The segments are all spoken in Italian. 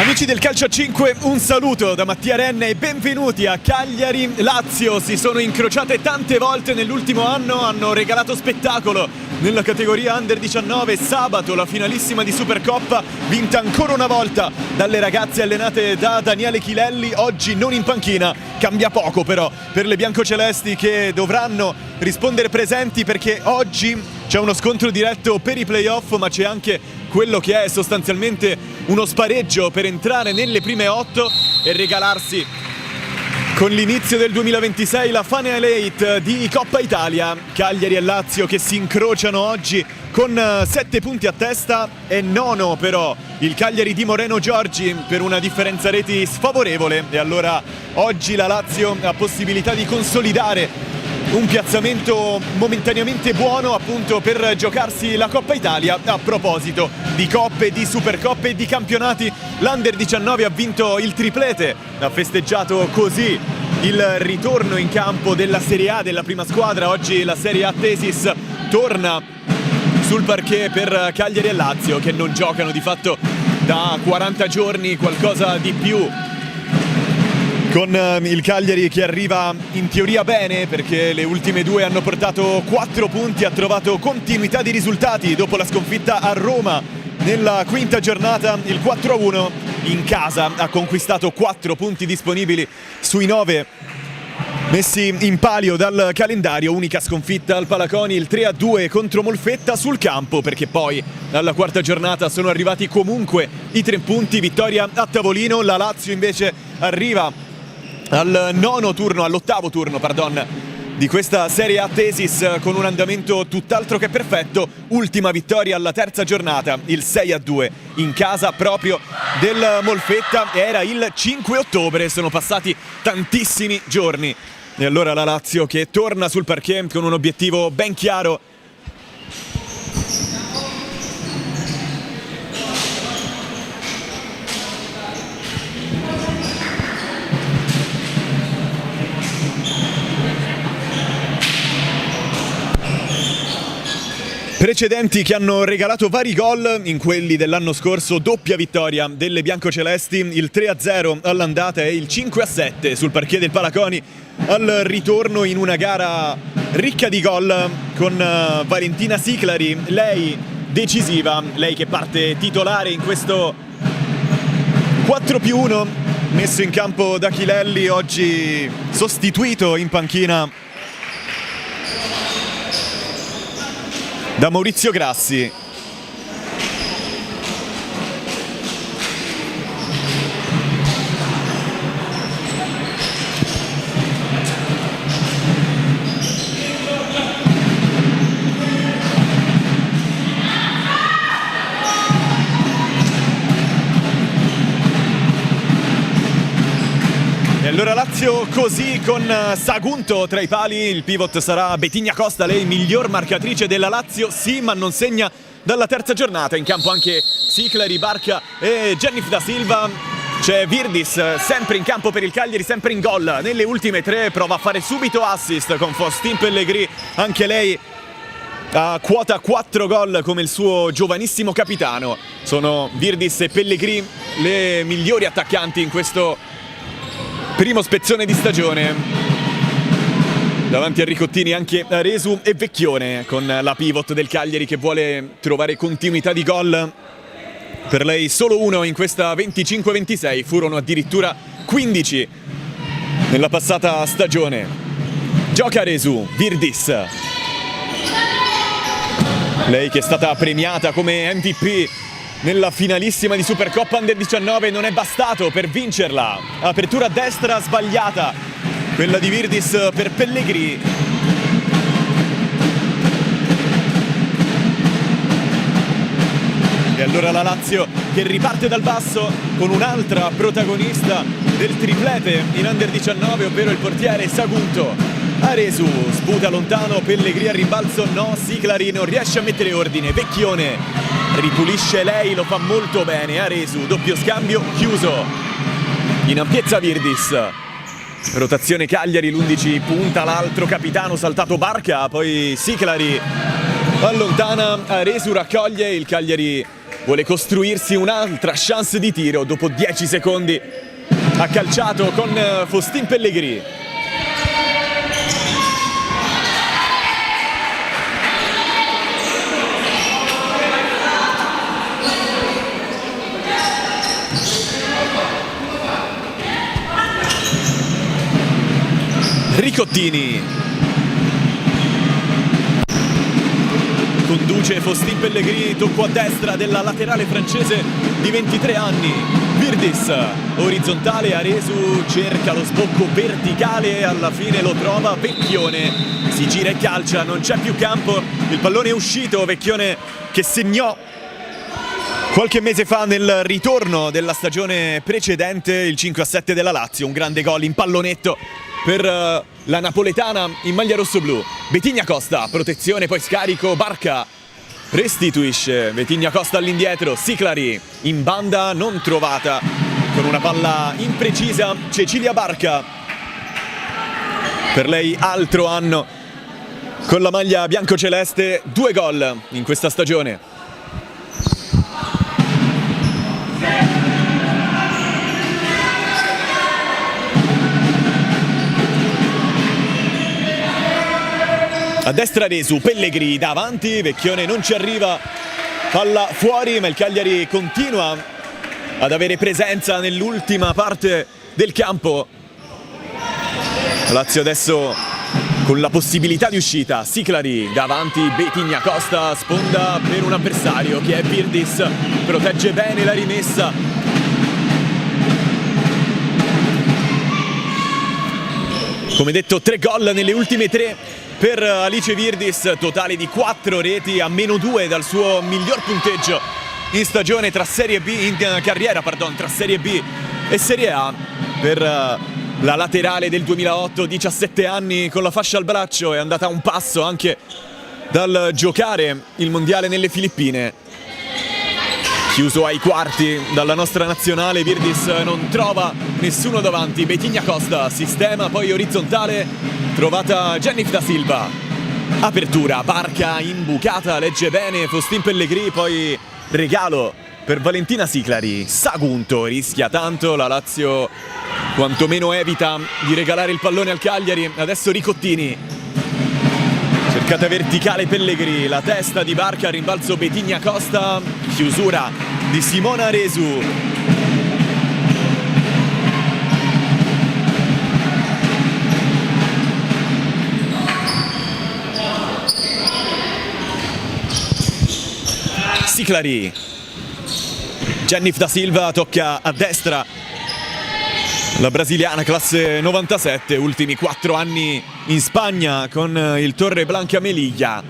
Amici del Calcio a 5, un saluto da Mattia Renna e benvenuti a Cagliari-Lazio. Si sono incrociate tante volte nell'ultimo anno, hanno regalato spettacolo nella categoria Under 19. Sabato la finalissima di Supercoppa, vinta ancora una volta dalle ragazze allenate da Daniele Chilelli. Oggi non in panchina, cambia poco però per le biancocelesti, che dovranno rispondere presenti, perché oggi c'è uno scontro diretto per i playoff, ma c'è anche quello che è sostanzialmente uno spareggio per entrare nelle prime 8 e regalarsi con l'inizio del 2026 la Final 8 di Coppa Italia. Cagliari e Lazio che si incrociano oggi con 7 punti a testa, e nono però il Cagliari di Moreno Giorgi per una differenza reti sfavorevole, e allora oggi la Lazio ha possibilità di consolidare un piazzamento momentaneamente buono appunto per giocarsi la Coppa Italia. A proposito di coppe, di supercoppe e di campionati, l'Under 19 ha vinto il triplete, ha festeggiato così il ritorno in campo della Serie A della prima squadra. Oggi la Serie A Tesis torna sul parquet per Cagliari e Lazio, che non giocano di fatto da 40 giorni, qualcosa di più, con il Cagliari che arriva in teoria bene, perché le ultime due hanno portato 4 punti, ha trovato continuità di risultati dopo la sconfitta a Roma nella quinta giornata. Il 4-1 in casa ha conquistato 4 punti disponibili sui 9 messi in palio dal calendario. Unica sconfitta al Palaconi, il 3-2 contro Molfetta sul campo, perché poi alla quarta giornata sono arrivati comunque i 3 punti, vittoria a tavolino. La Lazio invece arriva all'ottavo turno di questa Serie A Tesis con un andamento tutt'altro che perfetto. Ultima vittoria alla terza giornata, il 6-2 in casa proprio del Molfetta, e era il 5 ottobre, sono passati tantissimi giorni. E allora la Lazio che torna sul parquet con un obiettivo ben chiaro. Precedenti che hanno regalato vari gol, in quelli dell'anno scorso doppia vittoria delle biancocelesti, il 3-0 all'andata e il 5-7 sul parquet del Palaconi al ritorno, in una gara ricca di gol con Valentina Siclari, lei decisiva, lei che parte titolare in questo 4+1 messo in campo da Chilelli, oggi sostituito in panchina da Maurizio Grassi. E allora Lazio così, con Sagunto tra i pali. Il pivot sarà Betigna Costa, lei miglior marcatrice della Lazio, sì, ma non segna dalla terza giornata. In campo anche Siclari, Barca e Jennifer da Silva. C'è Virdis sempre in campo per il Cagliari, sempre in gol nelle ultime 3, prova a fare subito assist con Faustine Pellegrini, anche lei a quota 4 gol come il suo giovanissimo capitano. Sono Virdis e Pellegrini le migliori attaccanti in questo primo spezzone di stagione. Davanti a Ricottini anche Aresu e Vecchione, con la pivot del Cagliari che vuole trovare continuità di gol. Per lei solo uno in questa 25-26, furono addirittura 15 nella passata stagione. Gioca Aresu, Virdis, lei che è stata premiata come MVP nella finalissima di Supercoppa Under 19, non è bastato per vincerla. Apertura a destra sbagliata, quella di Virdis per Pellegrini. E allora la Lazio che riparte dal basso con un'altra protagonista del triplete in Under 19, ovvero il portiere Sagunto. Aresu sputa lontano, Pellegrini a rimbalzo no, Siclari non riesce a mettere ordine, Vecchione ripulisce lei, lo fa molto bene. Aresu, doppio scambio chiuso, in ampiezza Virdis, rotazione Cagliari, l'11 punta l'altro capitano, saltato Barca, poi Siclari allontana, Aresu raccoglie, il Cagliari vuole costruirsi un'altra chance di tiro dopo 10 secondi. Ha calciato con Faustin Pellegrini. Ricottini conduce Faustin Pellegrini, tocco a destra della laterale francese di 23 anni. Virdis, orizzontale, Aresu cerca lo sbocco verticale, alla fine lo trova. Vecchione si gira e calcia, non c'è più campo, il pallone è uscito. Vecchione che segnò qualche mese fa nel ritorno della stagione precedente il 5-7 della Lazio, un grande gol in pallonetto per la napoletana in maglia rossoblù. Vitinha Costa, protezione, poi scarico, Barca restituisce, Vitinha Costa all'indietro, Siclari in banda non trovata con una palla imprecisa, Cecilia Barca, per lei altro anno con la maglia biancoceleste, 2 gol in questa stagione. A destra Aresu, Pellegrini davanti, Vecchione non ci arriva, palla fuori, ma il Cagliari continua ad avere presenza nell'ultima parte del campo. Lazio adesso con la possibilità di uscita, Siclari davanti, Vitinha Costa, sponda per un avversario che è Virdis, protegge bene la rimessa. Come detto, 3 gol nelle ultime 3 per Alice Virdis, totale di 4 reti, a -2 dal suo miglior punteggio in stagione tra Serie B, in carriera, pardon, tra Serie B e Serie A. Per la laterale del 2008, 17 anni con la fascia al braccio, è andata a un passo anche dal giocare il mondiale nelle Filippine. Chiuso ai quarti dalla nostra nazionale, Virdis non trova nessuno davanti, Vitinha Costa, sistema, poi orizzontale, trovata Jennifer da Silva. Apertura, Barca imbucata, legge bene Faustin Pellegrini, poi regalo per Valentina Siclari. Sagunto rischia tanto, la Lazio quantomeno evita di regalare il pallone al Cagliari. Adesso Ricottini, cercata verticale Pellegrini, la testa di Barca, rimbalzo Vitinha Costa, chiusura di Simona Aresu. Siclari, Jennifer da Silva tocca a destra, la brasiliana classe 97, ultimi 4 anni in Spagna con il Torreblanca Melilla.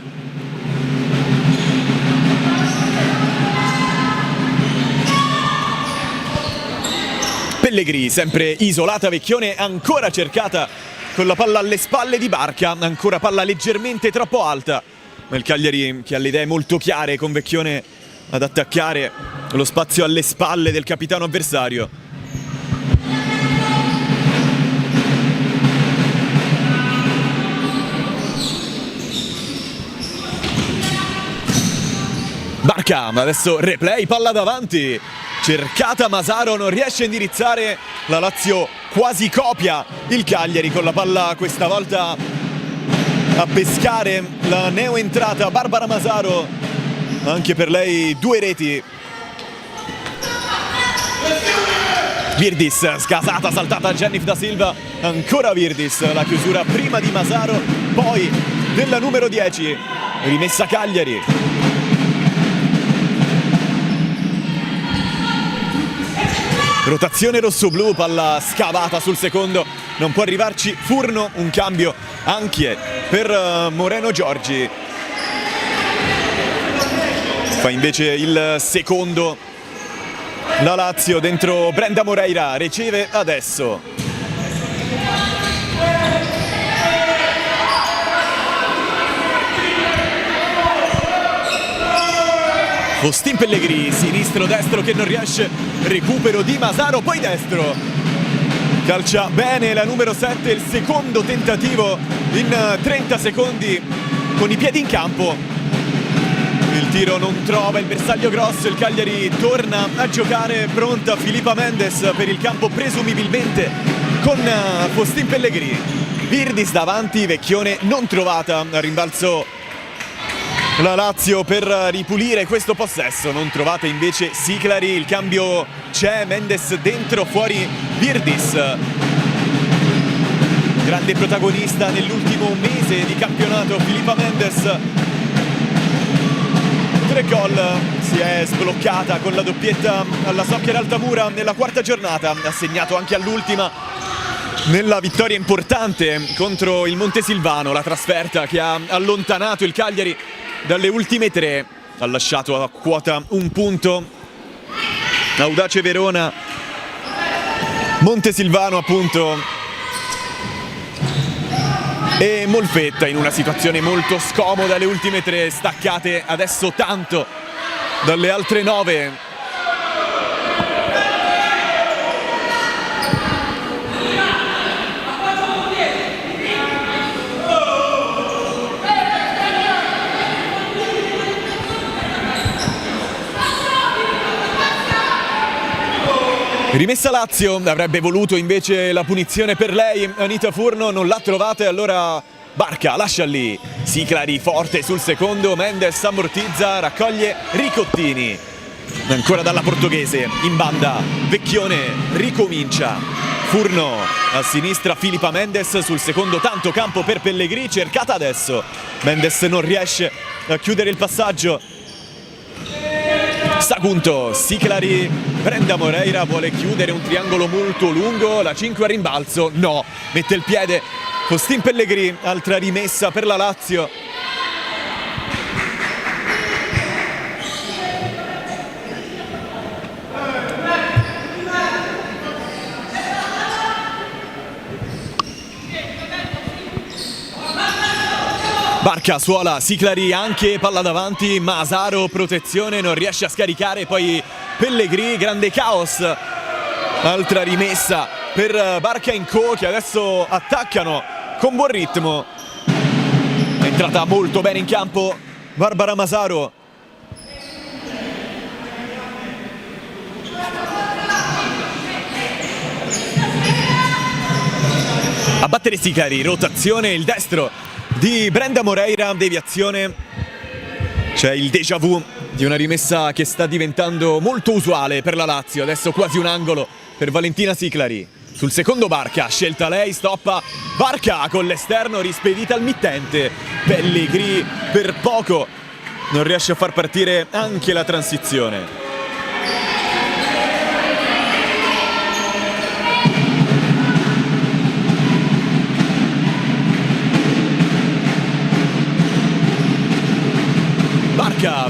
Pellegrini, sempre isolata, Vecchione ancora cercata con la palla alle spalle di Barca, ancora palla leggermente troppo alta, ma il Cagliari che ha le idee molto chiare, con Vecchione ad attaccare lo spazio alle spalle del capitano avversario. Barca, ma adesso replay, palla davanti, cercata Masaro, non riesce a indirizzare, la Lazio quasi copia il Cagliari con la palla questa volta a pescare la neoentrata Barbara Masaro, anche per lei 2 reti. Virdis, scasata, saltata Jennifer da Silva, ancora Virdis, la chiusura prima di Masaro, poi della numero 10, rimessa Cagliari. Rotazione rossoblù, palla scavata sul secondo, non può arrivarci Furno, un cambio anche per Moreno Giorgi. Fa invece il secondo la Lazio dentro Brenda Moreira, riceve adesso. Faustin Pellegrini, sinistro-destro che non riesce, recupero di Masaro, poi destro. Calcia bene la numero 7, il secondo tentativo in 30 secondi con i piedi in campo. Il tiro non trova il bersaglio grosso, il Cagliari torna a giocare, pronta Filippa Mendes per il campo presumibilmente con Faustin Pellegrini. Virdis davanti, Vecchione non trovata, a rimbalzo la Lazio per ripulire questo possesso, non trovata invece Siclari, il cambio c'è, Mendes dentro, fuori Virdis. Grande protagonista nell'ultimo mese di campionato Filippa Mendes. 3 gol, si è sbloccata con la doppietta alla Soccer Altamura nella quarta giornata, ha segnato anche all'ultima nella vittoria importante contro il Montesilvano, la trasferta che ha allontanato il Cagliari dalle ultime 3, ha lasciato a quota 1 punto Audace Verona, Montesilvano appunto e Molfetta in una situazione molto scomoda, le ultime 3 staccate adesso tanto dalle altre 9. Rimessa Lazio, avrebbe voluto invece la punizione per lei, Anita Furno non l'ha trovata e allora Barca lascia lì, Siclari forte sul secondo, Mendes ammortizza, raccoglie Ricottini, ancora dalla portoghese, in banda Vecchione ricomincia, Furno a sinistra, Filippa Mendes sul secondo, tanto campo per Pellegrini, cercata adesso, Mendes non riesce a chiudere il passaggio. Sagunto, Siclari, Brenda Moreira vuole chiudere un triangolo molto lungo, la 5 a rimbalzo, no, mette il piede Faustin Pellegrini, altra rimessa per la Lazio. Barca, suola, Siclari anche, palla davanti, Masaro, protezione, non riesce a scaricare, poi Pellegrini, grande caos, altra rimessa per Barca in Co che adesso attaccano con buon ritmo, è entrata molto bene in campo Barbara Masaro. A battere Siclari, rotazione, il destro di Brenda Moreira, deviazione, c'è il déjà vu di una rimessa che sta diventando molto usuale per la Lazio, adesso quasi un angolo per Valentina Siclari, sul secondo Barca, scelta lei, stoppa Barca con l'esterno, rispedita al mittente, Pellegrini per poco non riesce a far partire anche la transizione.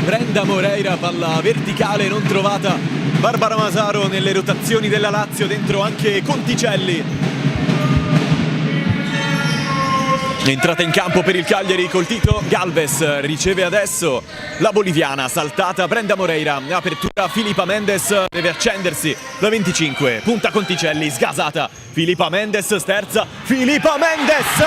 Brenda Moreira, palla verticale non trovata, Barbara Masaro nelle rotazioni della Lazio, dentro anche Conticelli. Entrata in campo per il Cagliari col Tito Galvez, riceve adesso la boliviana, saltata Brenda Moreira, apertura Filippa Mendes, deve accendersi la 25, punta Conticelli, sgasata Filippa Mendes, sterza Filippa Mendes,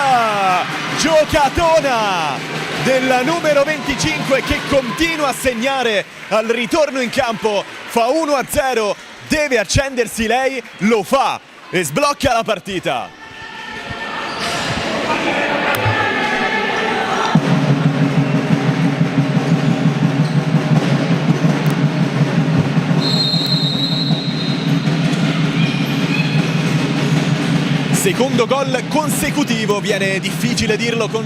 giocatona del numero 25 che continua a segnare al ritorno in campo, fa 1-0, deve accendersi lei, lo fa e sblocca la partita. Secondo gol consecutivo, viene difficile dirlo con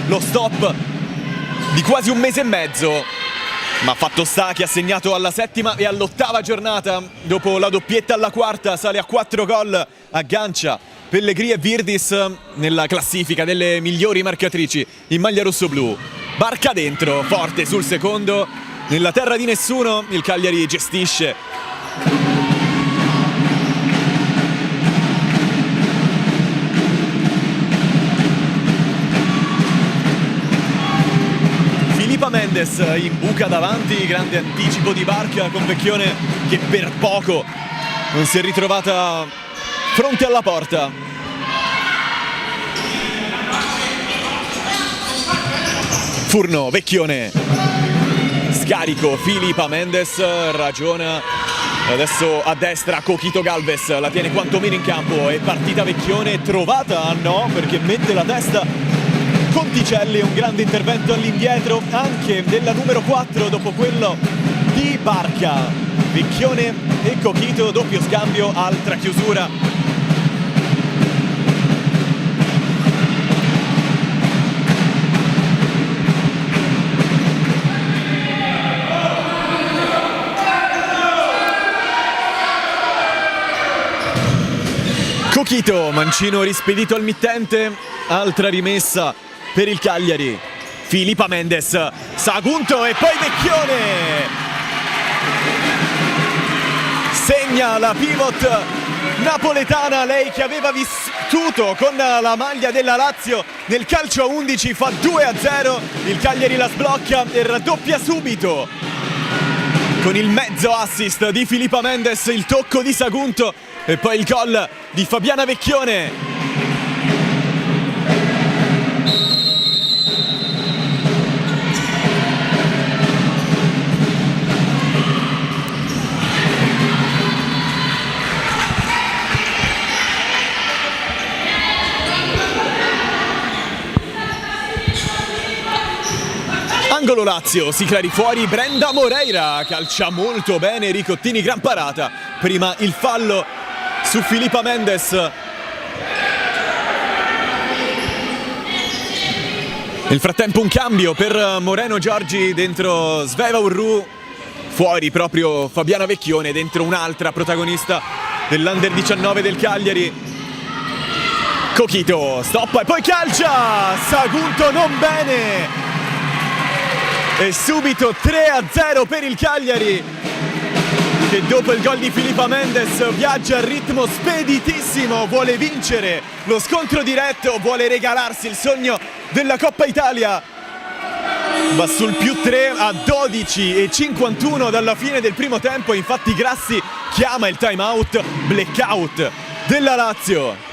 lo stop di quasi un mese e mezzo, ma fatto sta che ha segnato alla 7ª e all'8ª giornata, dopo la doppietta alla 4ª sale a 4 gol, aggancia Pellegrini e Virdis nella classifica delle migliori marcatrici in maglia rossoblu. Barca dentro, forte sul secondo, nella terra di nessuno, il Cagliari gestisce. Mendes in buca davanti, grande anticipo di Barca con Vecchione che per poco non si è ritrovata fronte alla porta. Furno, Vecchione scarico Filipa Mendes, ragiona adesso a destra Coquito Galvez, la tiene quantomeno in campo. È partita Vecchione, trovata no, perché mette la testa Conticelli. Un grande intervento all'indietro anche della numero 4 dopo quello di Barca. Vecchione e Coquito, doppio scambio, altra chiusura. Coquito, mancino rispedito al mittente, altra rimessa per il Cagliari. Filipa Mendes, Sagunto e poi Vecchione segna la pivot napoletana, lei che aveva vissuto con la maglia della Lazio nel calcio a 11, fa 2-0, il Cagliari la sblocca e raddoppia subito con il mezzo assist di Filipa Mendes, il tocco di Sagunto e poi il gol di Fabiana Vecchione. Angolo Lazio, Siclari fuori, Brenda Moreira calcia molto bene, Ricottini, gran parata. Prima il fallo su Filipa Mendes. Nel frattempo un cambio per Moreno Giorgi, dentro Sveva Urru, fuori proprio Fabiana Vecchione, dentro un'altra protagonista dell'Under 19 del Cagliari. Coquito stoppa e poi calcia, Sagunto non bene. E subito 3-0 per il Cagliari, che dopo il gol di Filipa Mendes viaggia a ritmo speditissimo, vuole vincere lo scontro diretto, vuole regalarsi il sogno della Coppa Italia. Va sul +3 a 12:51 dalla fine del primo tempo, infatti Grassi chiama il time out, blackout della Lazio.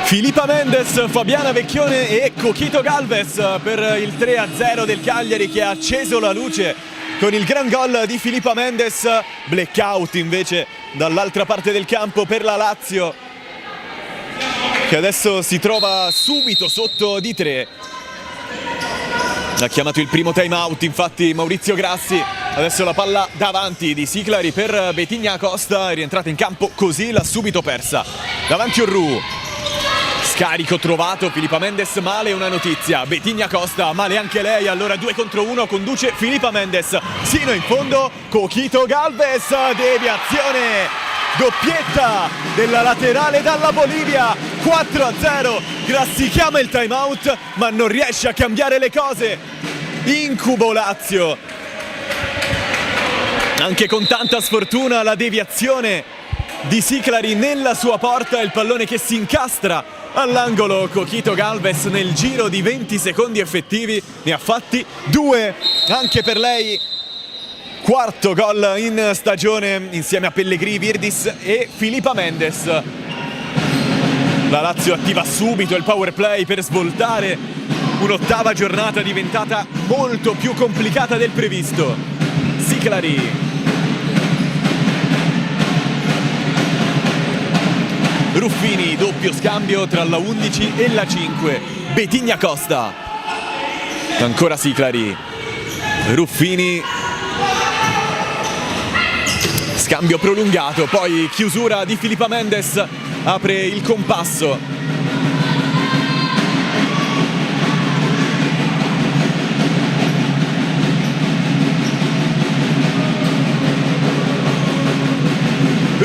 Filipa Mendes, Fabiana Vecchione e Coquito Galvez per il 3-0 del Cagliari, che ha acceso la luce con il gran gol di Filipa Mendes. Blackout invece dall'altra parte del campo per la Lazio, che adesso si trova subito sotto di 3. Ha chiamato il primo time out infatti Maurizio Grassi. Adesso la palla davanti di Siclari per Betigna Acosta, è rientrata in campo così, l'ha subito persa. Davanti Urru. Scarico trovato, Filipa Mendes male, una notizia, Betigna Acosta male anche lei, allora 2 contro 1, conduce Filipa Mendes, sino in fondo Coquito Galvez, deviazione, doppietta della laterale dalla Bolivia, 4-0, Grassi chiama il time out ma non riesce a cambiare le cose. Incubo Lazio, anche con tanta sfortuna la deviazione di Siclari nella sua porta, il pallone che si incastra all'angolo. Coquito Galvez nel giro di 20 secondi effettivi ne ha fatti 2 anche per lei. Quarto gol in stagione insieme a Pellegrini, Virdis e Filipa Mendes. La Lazio attiva subito il power play per svoltare un'ottava giornata diventata molto più complicata del previsto. Siclari, Ruffini, doppio scambio tra la 11 e la 5. Betigna Acosta, ancora Siclari, Ruffini, scambio prolungato, poi chiusura di Filipa Mendes, apre il compasso.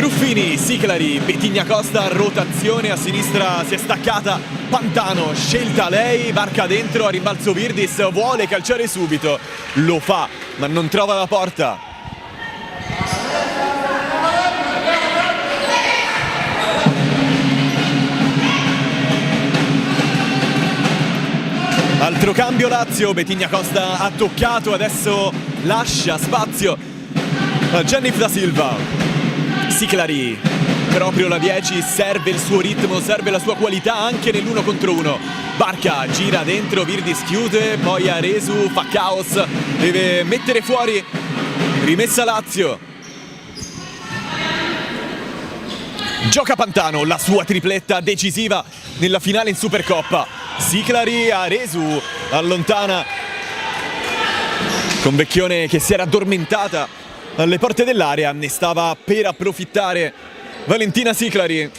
Ruffini, Siclari, Bettigna Costa, rotazione a sinistra, si è staccata Pantano, scelta lei, Barca dentro, a rimbalzo Virdis, vuole calciare subito, lo fa ma non trova la porta. Altro cambio Lazio, Bettigna Costa ha toccato, adesso lascia spazio a Genif da Silva. Siclari, proprio la 10, serve il suo ritmo, serve la sua qualità anche nell'1 contro 1. Barca gira dentro, Virdis chiude, poi Aresu fa caos, deve mettere fuori, rimessa Lazio. Gioca Pantano, la sua tripletta decisiva nella finale in Supercoppa. Siclari, Aresu allontana con Vecchione che si era addormentata alle porte dell'area, ne stava per approfittare Valentina Siclari.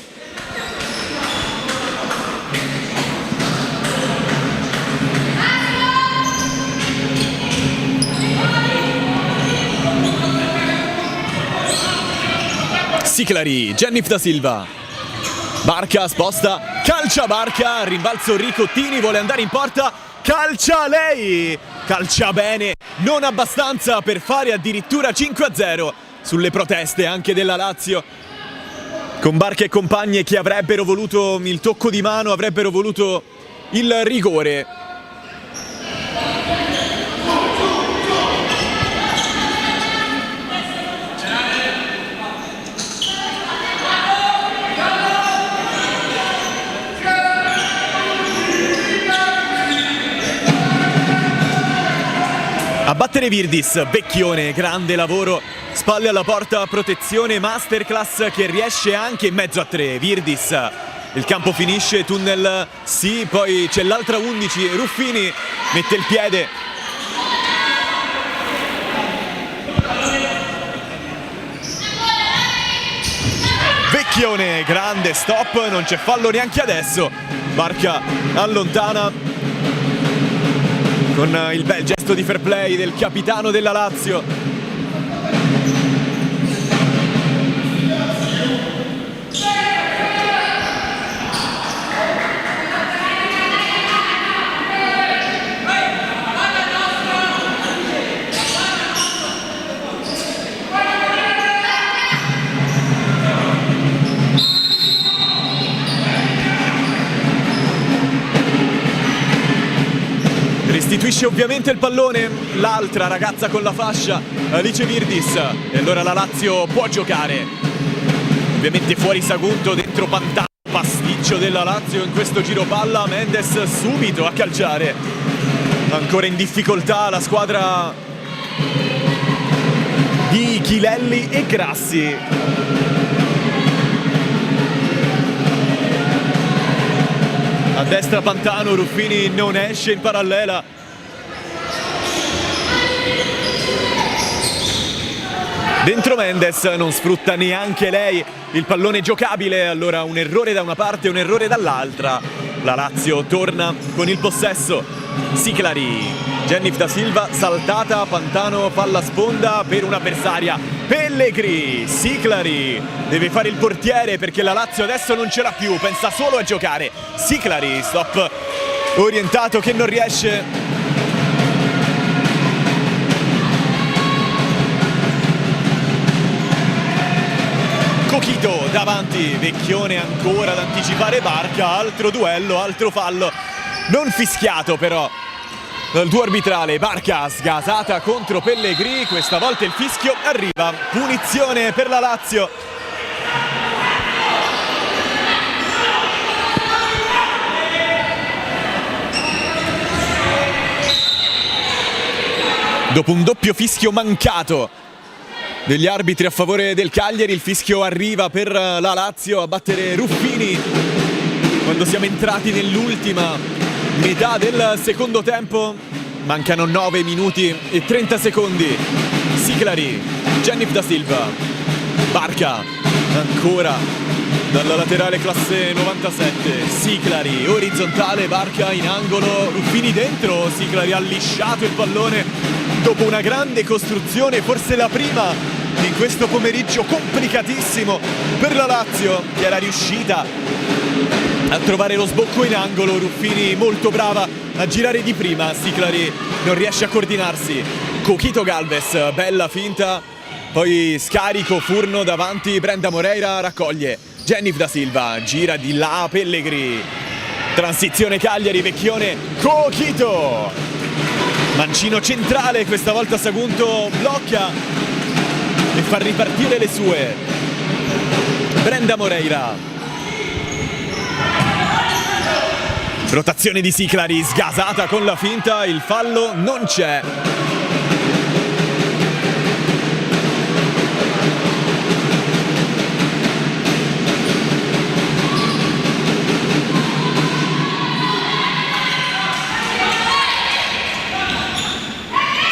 Siclari, Genif da Silva, Barca sposta, calcia Barca, rimbalzo Ricottini, vuole andare in porta, calcia lei, calcia bene, non abbastanza per fare addirittura 5-0 sulle proteste anche della Lazio, con Barca e compagne che avrebbero voluto il tocco di mano, avrebbero voluto il rigore. A battere Virdis, Vecchione, grande lavoro, spalle alla porta, protezione, masterclass che riesce anche in mezzo a 3, Virdis, il campo finisce, tunnel sì, poi c'è l'altra 11, Ruffini mette il piede. Vecchione, grande stop, non c'è fallo neanche adesso, Barca allontana con il bel gesto di fair play del capitano della Lazio. Restituisce ovviamente il pallone l'altra ragazza con la fascia, Alice Virdis, e allora la Lazio può giocare. Ovviamente fuori Sagunto, dentro Pantano, pasticcio della Lazio in questo giro palla, Mendes subito a calciare. Ancora in difficoltà la squadra di Chilelli e Grassi. A destra Pantano, Ruffini non esce in parallela. Dentro Mendes, non sfrutta neanche lei il pallone giocabile, allora un errore da una parte e un errore dall'altra. La Lazio torna con il possesso. Siclari, Genif da Silva, saltata, Pantano fa la sponda per un'avversaria. Pellegrini, Siclari deve fare il portiere perché la Lazio adesso non ce l'ha più, pensa solo a giocare. Siclari, stop orientato che non riesce. Cochito davanti, Vecchione ancora ad anticipare Barca, altro duello, altro fallo, non fischiato però dal duo arbitrale. Barca sgasata contro Pellegrini, questa volta il fischio arriva, punizione per la Lazio. Dopo un doppio fischio mancato degli arbitri a favore del Cagliari, il fischio arriva per la Lazio a battere Ruffini quando siamo entrati nell'ultima metà del secondo tempo. Mancano 9 minuti e 30 secondi. Siclari, Genif da Silva, Barca ancora dalla laterale classe 97. Siclari, orizzontale, Barca in angolo, Ruffini dentro. Siclari ha lisciato il pallone dopo una grande costruzione, forse la prima in questo pomeriggio complicatissimo per la Lazio, che era riuscita a trovare lo sbocco in angolo. Ruffini molto brava a girare di prima, Siclari non riesce a coordinarsi. Coquito Galvez, bella finta, poi scarico, Furno davanti, Brenda Moreira raccoglie, Jennifer da Silva, gira di là Pellegrini, transizione Cagliari, Vecchione, Coquito, mancino centrale, questa volta Sagunto blocca e fa ripartire le sue. Brenda Moreira, rotazione di Siclari, sgasata con la finta, il fallo non c'è.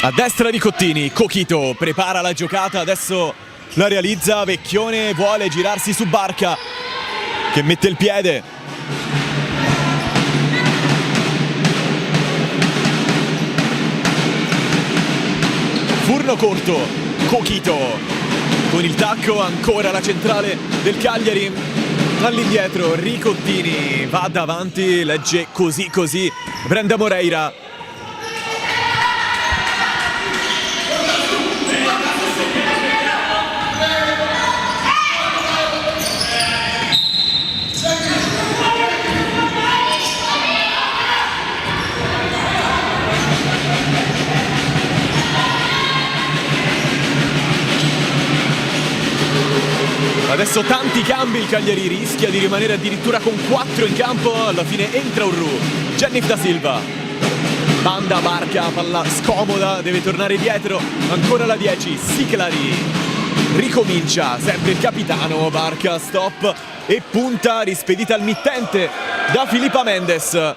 A destra di Cottini, Coquito prepara la giocata, adesso la realizza, Vecchione vuole girarsi su Barca che mette il piede. Furno corto, Coquito con il tacco, ancora la centrale del Cagliari all'indietro, Ricottini va davanti, legge così Brenda Moreira. Adesso tanti cambi, il Cagliari rischia di rimanere addirittura con 4 in campo, alla fine entra Urru, Jennifer da Silva, banda Barca, palla scomoda, deve tornare dietro, ancora la 10, Siclari, ricomincia, sempre il capitano, Barca, stop e punta, rispedita al mittente da Filippa Mendes.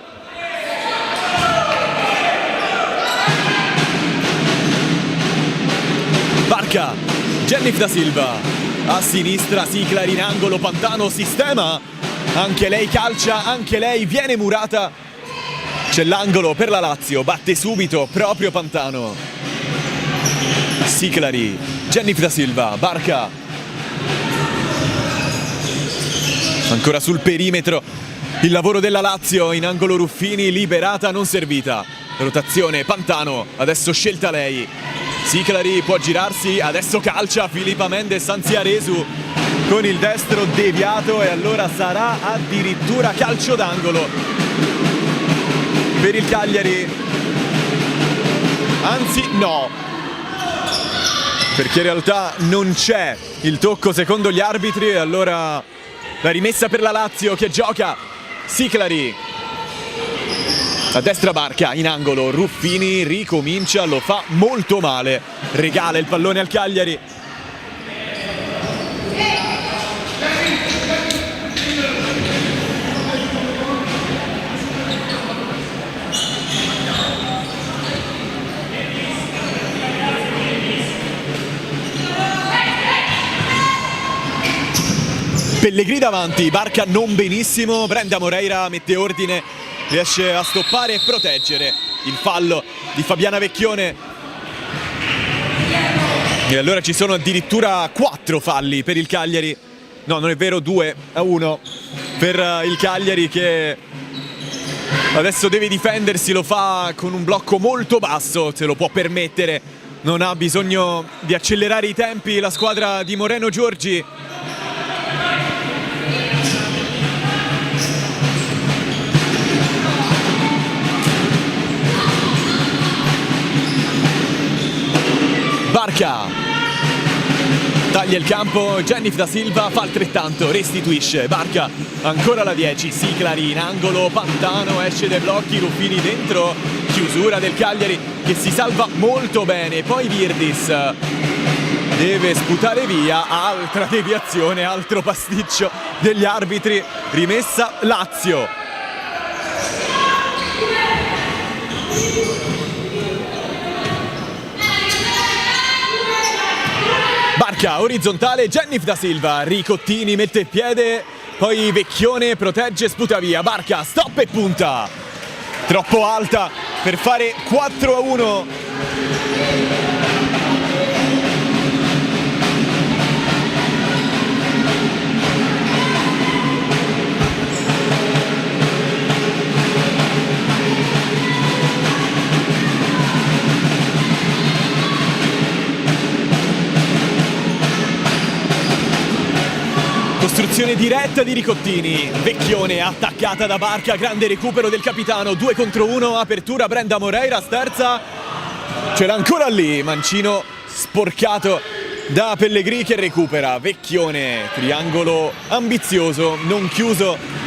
Barca, Jennifer da Silva, a sinistra Siclari in angolo, Pantano sistema, anche lei calcia, anche lei viene murata, c'è l'angolo per la Lazio, batte subito proprio Pantano. Siclari, Jennifer da Silva, Barca ancora sul perimetro, il lavoro della Lazio, in angolo Ruffini, liberata non servita, rotazione Pantano, adesso scelta lei, Siclari può girarsi, adesso calcia Filippa Mendes, anzi Aresu con il destro deviato e allora sarà addirittura calcio d'angolo per il Cagliari, anzi no, perché in realtà non c'è il tocco secondo gli arbitri e allora la rimessa per la Lazio che gioca Siclari. A destra Barca, in angolo, Ruffini ricomincia, lo fa molto male, regala il pallone al Cagliari. Pellegrini davanti, Barca non benissimo, Brenda Moreira mette ordine, riesce a stoppare e proteggere il fallo di Fabiana Vecchione. E allora ci sono addirittura 4 falli per il Cagliari. No, non è vero, 2-1 per il Cagliari che adesso deve difendersi, lo fa con un blocco molto basso, se lo può permettere. Non ha bisogno di accelerare i tempi la squadra di Moreno Giorgi. Barca taglia il campo, Jennifer da Silva fa altrettanto, restituisce, Barca ancora la 10, Siclari in angolo, Pantano esce dai blocchi, Ruffini dentro, chiusura del Cagliari che si salva molto bene, poi Virdis deve sputare via, altra deviazione, altro pasticcio degli arbitri, rimessa Lazio. Barca orizzontale, Jennifer da Silva, Ricottini mette il piede, poi Vecchione protegge, sputa via, Barca stop e punta, troppo alta per fare 4-1. Costruzione diretta di Ricottini, Vecchione attaccata da Barca, grande recupero del capitano, 2 contro 1, apertura Brenda Moreira, sterza, ce l'ha ancora lì, mancino sporcato da Pellegrini che recupera, Vecchione, triangolo ambizioso, non chiuso.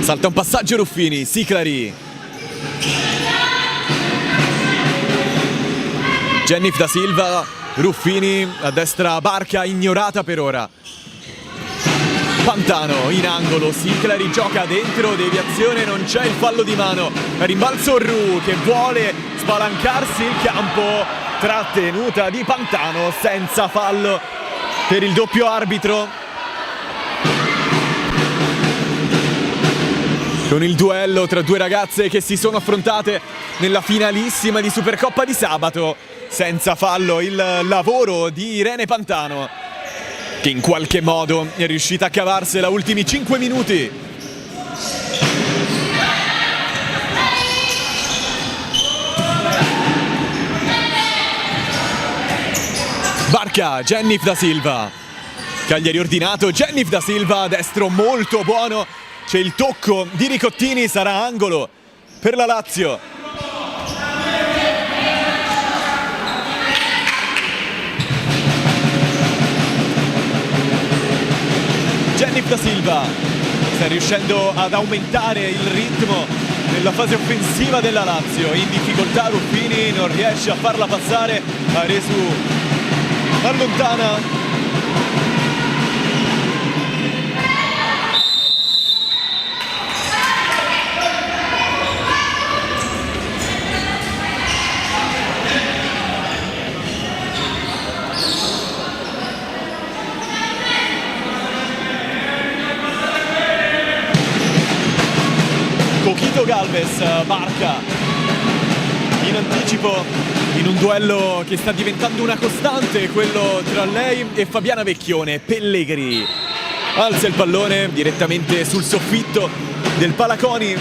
Salta un passaggio Ruffini, Siclari. Jennif da Silva, Ruffini, a destra Barca, ignorata per ora. Pantano in angolo, Siclari gioca dentro, deviazione, non c'è il fallo di mano. Rimbalzo Ru che vuole spalancarsi il campo, trattenuta di Pantano senza fallo per il doppio arbitro. Con il duello tra due ragazze che si sono affrontate nella finalissima di Supercoppa di sabato, senza fallo il lavoro di Irene Pantano, che in qualche modo è riuscita a cavarsela ultimi 5 minuti. Barca, Jennif da Silva, Cagliari ordinato, Jennif da Silva, destro molto buono. C'è il tocco di Ricottini, sarà angolo per la Lazio. Jennif da Silva sta riuscendo ad aumentare il ritmo nella fase offensiva della Lazio. In difficoltà Ruffini, non riesce a farla passare, Aresu allontana. Coquito Galvez, Barca in anticipo in un duello che sta diventando una costante, quello tra lei e Fabiana Vecchione. Pellegrini alza il pallone direttamente sul soffitto del Palaconi.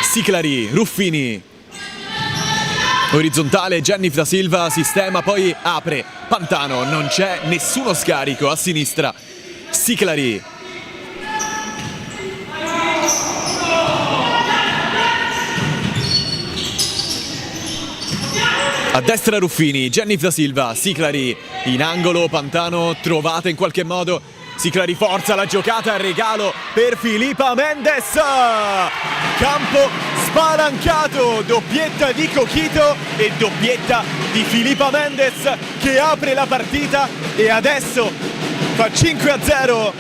Siclari, Ruffini, orizzontale, Jennif da Silva, sistema, poi apre, Pantano, non c'è nessuno scarico a sinistra, Siclari. A destra Ruffini, Jennif da Silva, Siclari in angolo, Pantano trovata in qualche modo, Siclari forza la giocata, regalo per Filippa Mendes, campo spalancato, doppietta di Coquito e doppietta di Filippa Mendes che apre la partita e adesso fa 5-0,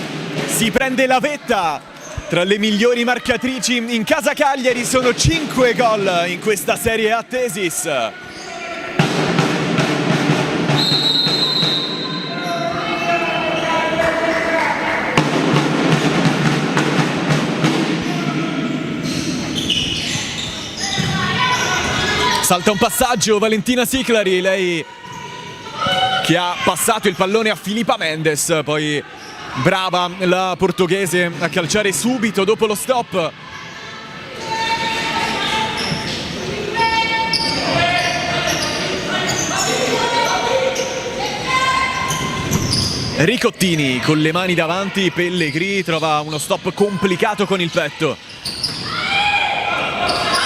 si prende la vetta. Tra le migliori marcatrici in casa Cagliari, sono 5 gol in questa Serie A Tesis. Salta un passaggio, Valentina Siclari, lei che ha passato il pallone a Filippa Mendes, poi brava la portoghese a calciare subito dopo lo stop. Ricottini con le mani davanti, Pellegrini trova uno stop complicato con il petto.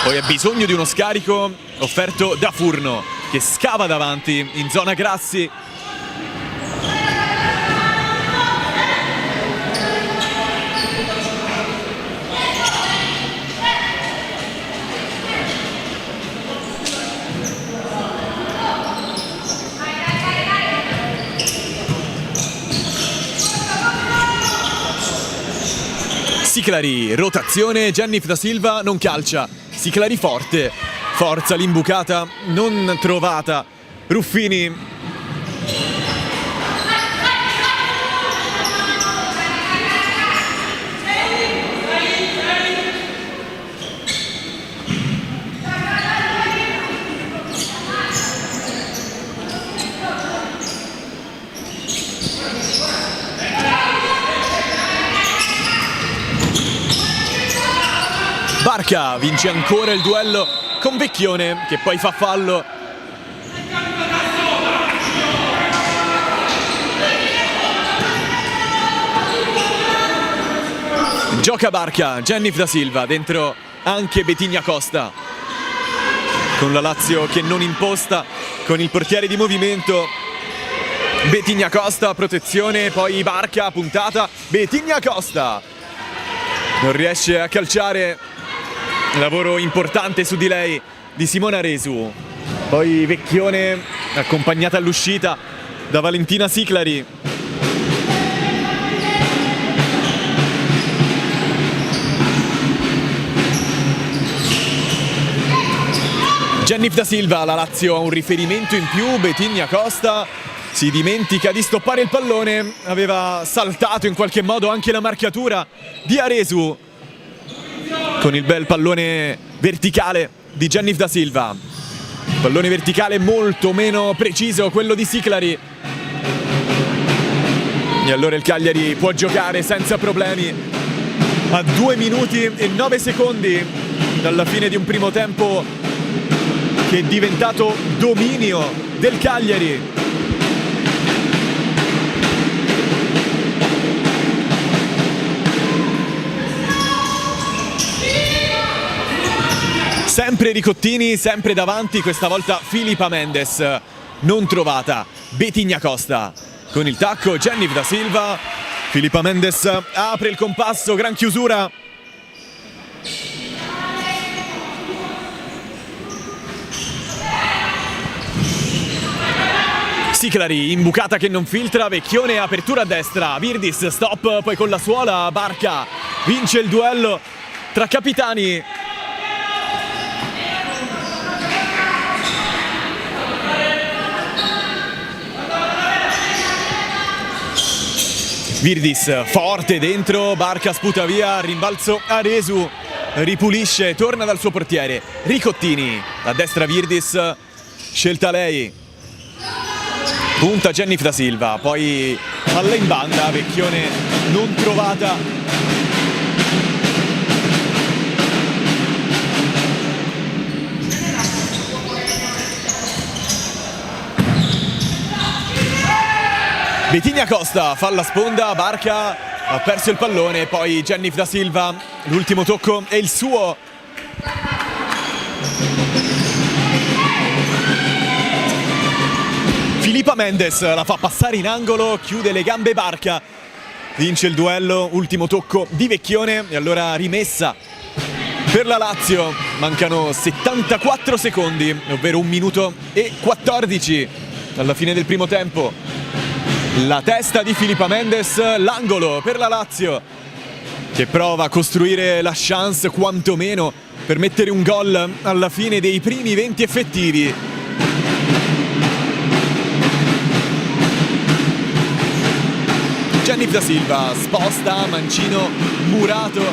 Poi ha bisogno di uno scarico offerto da Furno che scava davanti in zona Grassi. Siclari, rotazione, Jennif da Silva non calcia, Siclari forte, forza l'imbucata non trovata, Ruffini. Barca vince ancora il duello con Vecchione, che poi fa fallo. Gioca Barca, Genif da Silva, dentro anche Betigna Costa, con la Lazio che non imposta, con il portiere di movimento. Betigna Costa, protezione, poi Barca, puntata, Betigna Costa non riesce a calciare, lavoro importante su di lei di Simona Resu. Poi Vecchione accompagnata all'uscita da Valentina Siclari. Genif da Silva, la Lazio ha un riferimento in più, Betigna Costa si dimentica di stoppare il pallone, aveva saltato in qualche modo anche la marcatura di Aresu con il bel pallone verticale di Genif da Silva. Pallone verticale molto meno preciso quello di Siclari. E allora il Cagliari può giocare senza problemi a 2 minuti e 9 secondi dalla fine di un primo tempo che è diventato dominio del Cagliari. Sempre Ricottini, sempre davanti, questa volta Filipa Mendes, non trovata. Betigna Costa con il tacco, Genif da Silva, Filipa Mendes apre il compasso, gran chiusura. Siclari, imbucata che non filtra, Vecchione, apertura a destra, Virdis, stop, poi con la suola, Barca vince il duello tra capitani. Virdis forte dentro, Barca sputa via, rimbalzo Aresu, ripulisce, torna dal suo portiere, Ricottini, a destra Virdis, scelta lei. Punta Genif da Silva, poi palla in banda, Vecchione non trovata. Betigna Costa fa la sponda, Barca ha perso il pallone, poi Genif da Silva, l'ultimo tocco è il suo. Filipa Mendes la fa passare in angolo, chiude le gambe Barca, vince il duello, ultimo tocco di Vecchione e allora rimessa per la Lazio. Mancano 74 secondi, ovvero 1 minuto e 14 alla fine del primo tempo. La testa di Filipa Mendes, l'angolo per la Lazio che prova a costruire la chance quantomeno per mettere un gol alla fine dei primi 20 effettivi. Genif da Silva sposta, mancino murato,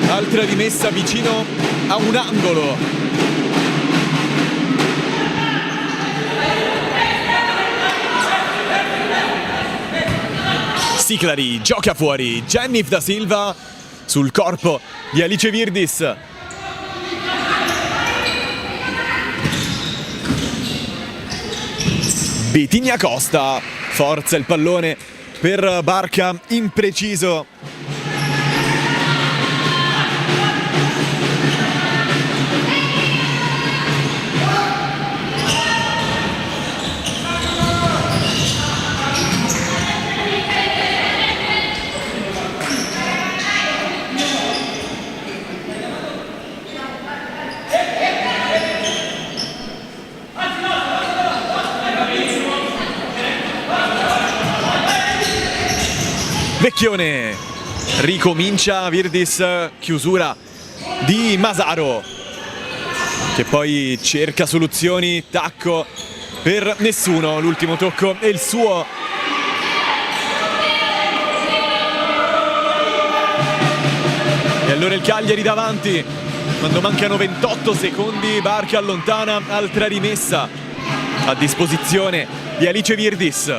altra rimessa vicino a un angolo. Siclari gioca fuori, Genif da Silva sul corpo di Alice Virdis. Betigna Costa forza il pallone per Barca, impreciso. Vecchione ricomincia, Virdis, chiusura di Masaro che poi cerca soluzioni, tacco per nessuno, l'ultimo tocco è il suo. E allora il Cagliari davanti quando mancano 28 secondi, Barca allontana, altra rimessa a disposizione di Alice Virdis.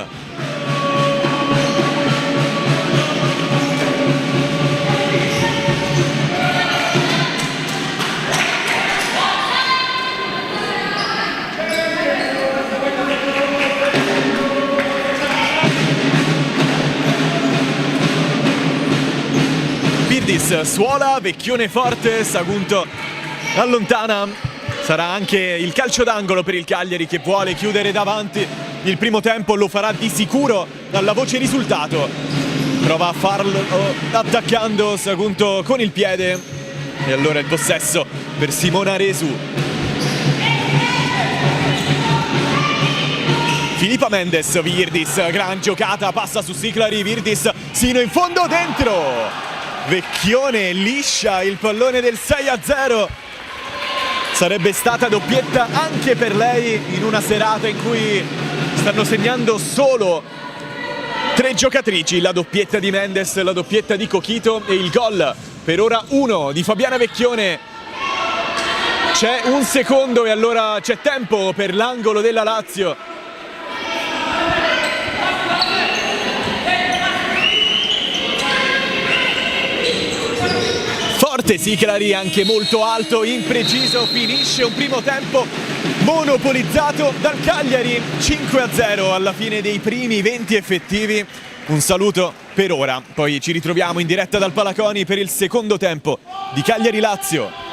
Mendes suola, Vecchione forte, Sagunto allontana. Sarà anche il calcio d'angolo per il Cagliari che vuole chiudere davanti. Il primo tempo lo farà di sicuro alla voce risultato. Prova a farlo attaccando Sagunto con il piede. E allora il possesso per Simona Resu. Filippa Mendes, Virdis, gran giocata, passa su Siclari, Virdis sino in fondo dentro. Vecchione liscia il pallone del 6-0. Sarebbe stata doppietta anche per lei in una serata in cui stanno segnando solo 3 giocatrici, la doppietta di Mendes, la doppietta di Cochito e il gol per ora 1 di Fabiana Vecchione. C'è un secondo e allora c'è tempo per l'angolo della Lazio. Forte Siclari, anche molto alto, impreciso, finisce un primo tempo monopolizzato dal Cagliari. 5-0 alla fine dei primi 20 effettivi. Un saluto per ora, poi ci ritroviamo in diretta dal Palaconi per il secondo tempo di Cagliari-Lazio.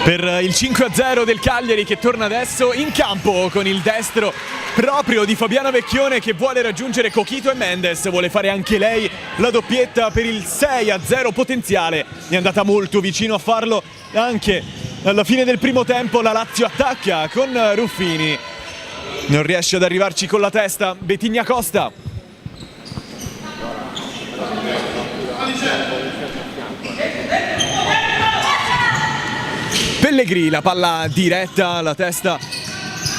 per il 5-0 del Cagliari, che torna adesso in campo con il destro proprio di Fabiana Vecchione, che vuole raggiungere Coquito e Mendes, vuole fare anche lei la doppietta per il 6-0 potenziale. È andata molto vicino a farlo anche alla fine del primo tempo. La Lazio attacca con Ruffini, non riesce ad arrivarci con la testa Betigna Costa. Pellegrini, la palla diretta alla testa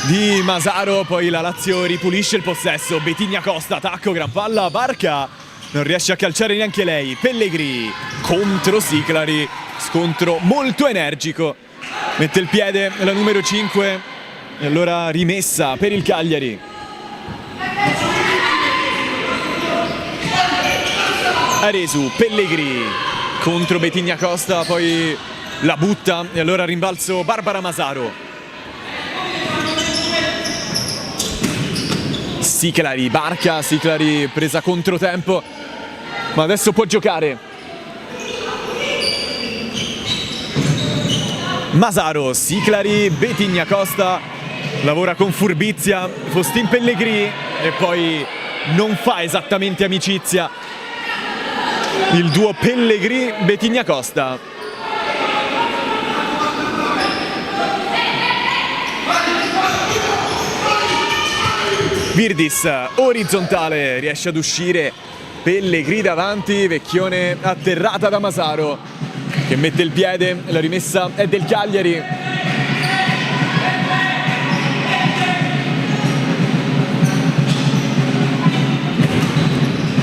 di Masaro, poi la Lazio ripulisce il possesso. Betigna Costa, attacco, gran palla, Barca non riesce a calciare neanche lei. Pellegrini contro Siclari, scontro molto energico, mette il piede la numero 5 e allora rimessa per il Cagliari. Aresu, Pellegrini contro Betigna Costa, poi la butta e allora rimbalzo Barbara Masaro. Siclari, Barca, Siclari presa controtempo, ma adesso può giocare. Masaro, Siclari, Betigna Costa lavora con furbizia Faustin Pellegrini e poi non fa esattamente amicizia il duo Pellegrini-Betigna Costa. Virdis, orizzontale, riesce ad uscire Pellegrini davanti, Vecchione atterrata da Masaro che mette il piede, la rimessa è del Cagliari.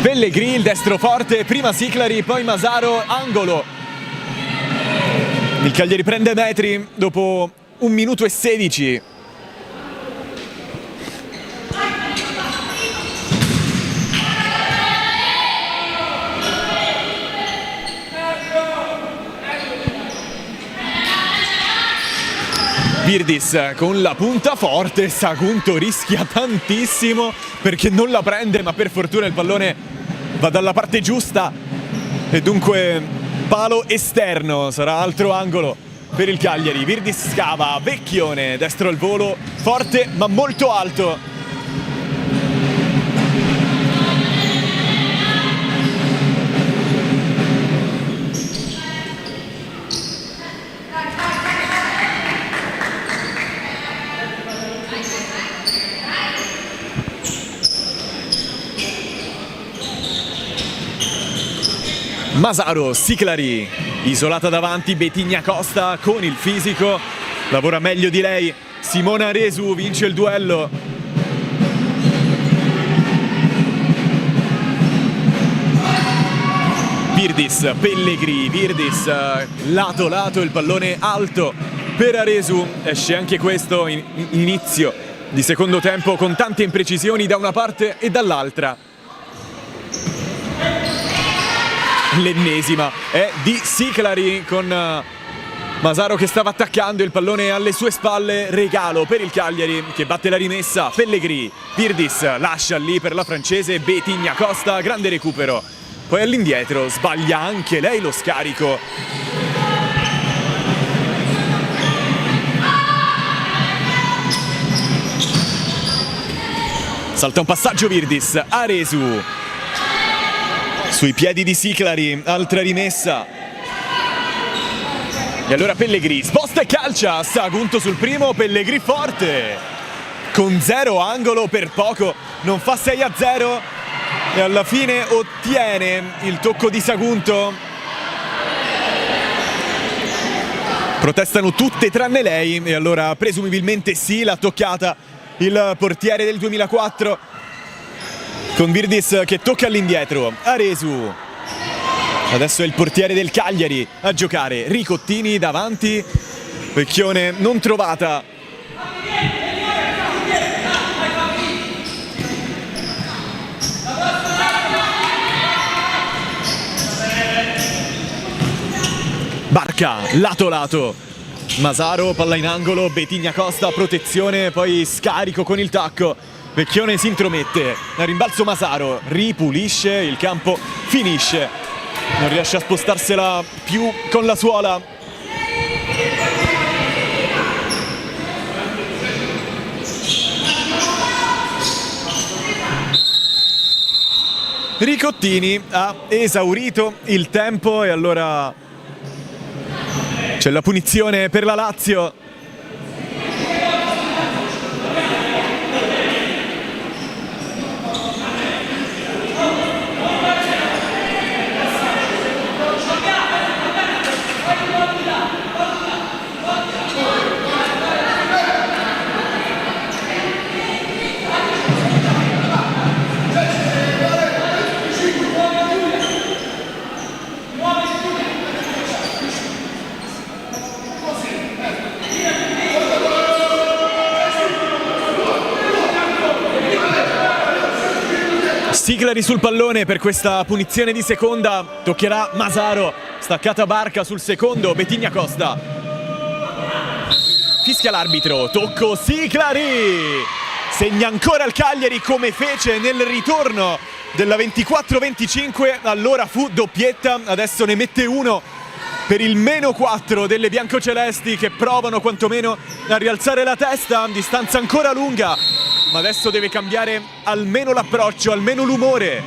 Pellegrini, il destro forte, prima Siclari, poi Masaro, angolo. Il Cagliari prende metri dopo 1 minuto e 16. Virdis con la punta forte, Sagunto rischia tantissimo perché non la prende, ma per fortuna il pallone va dalla parte giusta e dunque palo esterno, sarà altro angolo per il Cagliari. Virdis scava, Vecchione, destro al volo, forte ma molto alto. Masaro, Siclari, isolata davanti Betigna Costa con il fisico, lavora meglio di lei. Simona Aresu vince il duello. Virdis, Pellegrini, Virdis, lato lato, il pallone alto per Aresu, esce anche questo in inizio di secondo tempo con tante imprecisioni da una parte e dall'altra. L'ennesima è di Siclari con Masaro che stava attaccando, il pallone alle sue spalle, regalo per il Cagliari che batte la rimessa. Pellegrini, Virdis lascia lì per la francese, Betigna Costa, grande recupero, poi all'indietro sbaglia anche lei lo scarico. Salta un passaggio Virdis, Aresu sui piedi di Siclari, altra rimessa. E allora Pellegrini sposta e calcia, Sagunto sul primo, Pellegrini forte con 0 angolo, per poco non fa 6-0 e alla fine ottiene il tocco di Sagunto. Protestano tutte tranne lei e allora presumibilmente sì, l'ha toccata il portiere del 2004 con Virdis che tocca all'indietro. Aresu, adesso è il portiere del Cagliari a giocare, Ricottini davanti, Vecchione non trovata. Barca, lato lato, Masaro, palla in angolo, Betigna Costa, protezione, poi scarico con il tacco. Vecchione si intromette, a rimbalzo Masaro, ripulisce, il campo finisce, non riesce a spostarsela più con la suola. Ricottini ha esaurito il tempo e allora c'è la punizione per la Lazio. Siclari sul pallone per questa punizione di seconda, toccherà Masaro, staccata Barca sul secondo, Betigna Costa. Fischia l'arbitro, tocco Siclari, segna ancora il Cagliari come fece nel ritorno della 24-25, allora fu doppietta, adesso ne mette uno per il -4 delle biancocelesti che provano quantomeno a rialzare la testa, distanza ancora lunga. Ma adesso deve cambiare almeno l'approccio, almeno l'umore.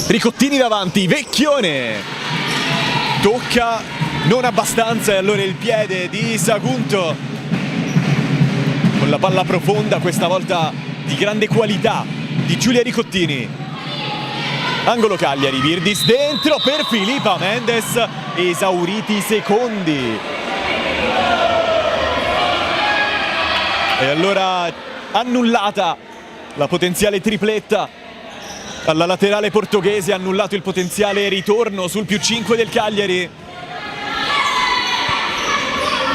Ricottini davanti, Vecchione. Tocca non abbastanza e allora il piede di Sagunto. Con la palla profonda, questa volta di grande qualità, di Giulia Ricottini. Angolo Cagliari, Virdis dentro per Filipa Mendes, esauriti i secondi. E allora annullata la potenziale tripletta alla laterale portoghese, annullato il potenziale ritorno sul +5 del Cagliari.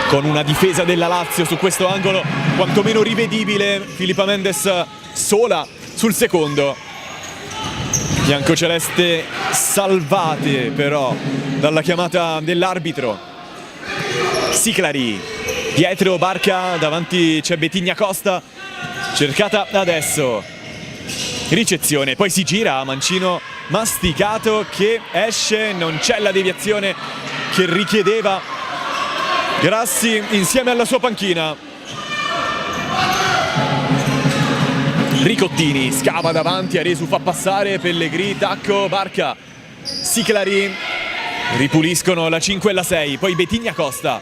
Con una difesa della Lazio su questo angolo quantomeno rivedibile, Filipa Mendes sola sul secondo. Biancoceleste salvate però dalla chiamata dell'arbitro. Siclari, dietro Barca, davanti c'è Betigna Costa, cercata adesso. Ricezione, poi si gira, mancino masticato che esce, non c'è la deviazione che richiedeva Grassi insieme alla sua panchina. Ricottini scava davanti, Aresu fa passare, Pellegrini, tacco, Barca, Siclari, ripuliscono la 5 e la 6, poi Betigna Costa,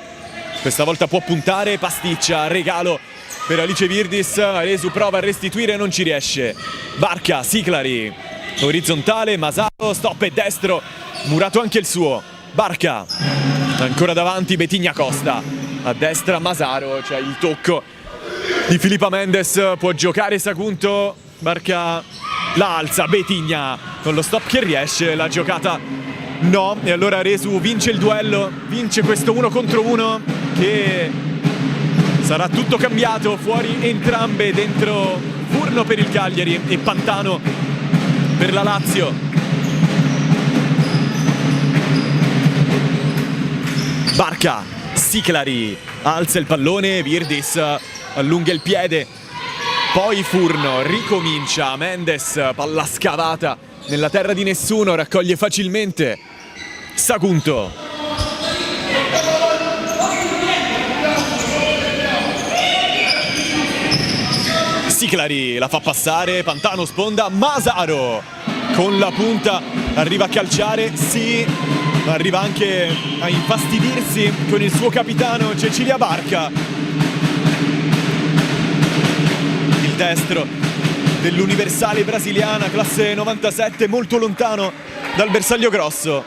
questa volta può puntare, pasticcia, regalo per Alice Virdis, Aresu prova a restituire, non ci riesce, Barca, Siclari, orizzontale, Masaro, stop e destro, murato anche il suo, Barca, ancora davanti Betigna Costa, a destra Masaro, c'è il tocco di Filipa Mendes, può giocare Sagunto, Barca la alza, Betigna con lo stop che riesce, la giocata no, e allora Aresu vince il duello, vince questo 1 contro 1 che sarà tutto cambiato, fuori entrambe, dentro Furno per il Cagliari e Pantano per la Lazio. Barca, Siclari, alza il pallone, Virdis allunga il piede, poi Furno, ricomincia, Mendes, palla scavata nella terra di nessuno, raccoglie facilmente Sagunto. Siclari la fa passare, Pantano sponda, Masaro con la punta arriva a calciare, sì, ma arriva anche a infastidirsi con il suo capitano Cecilia Barca. Destro dell'Universale brasiliana, classe 97, molto lontano dal bersaglio grosso.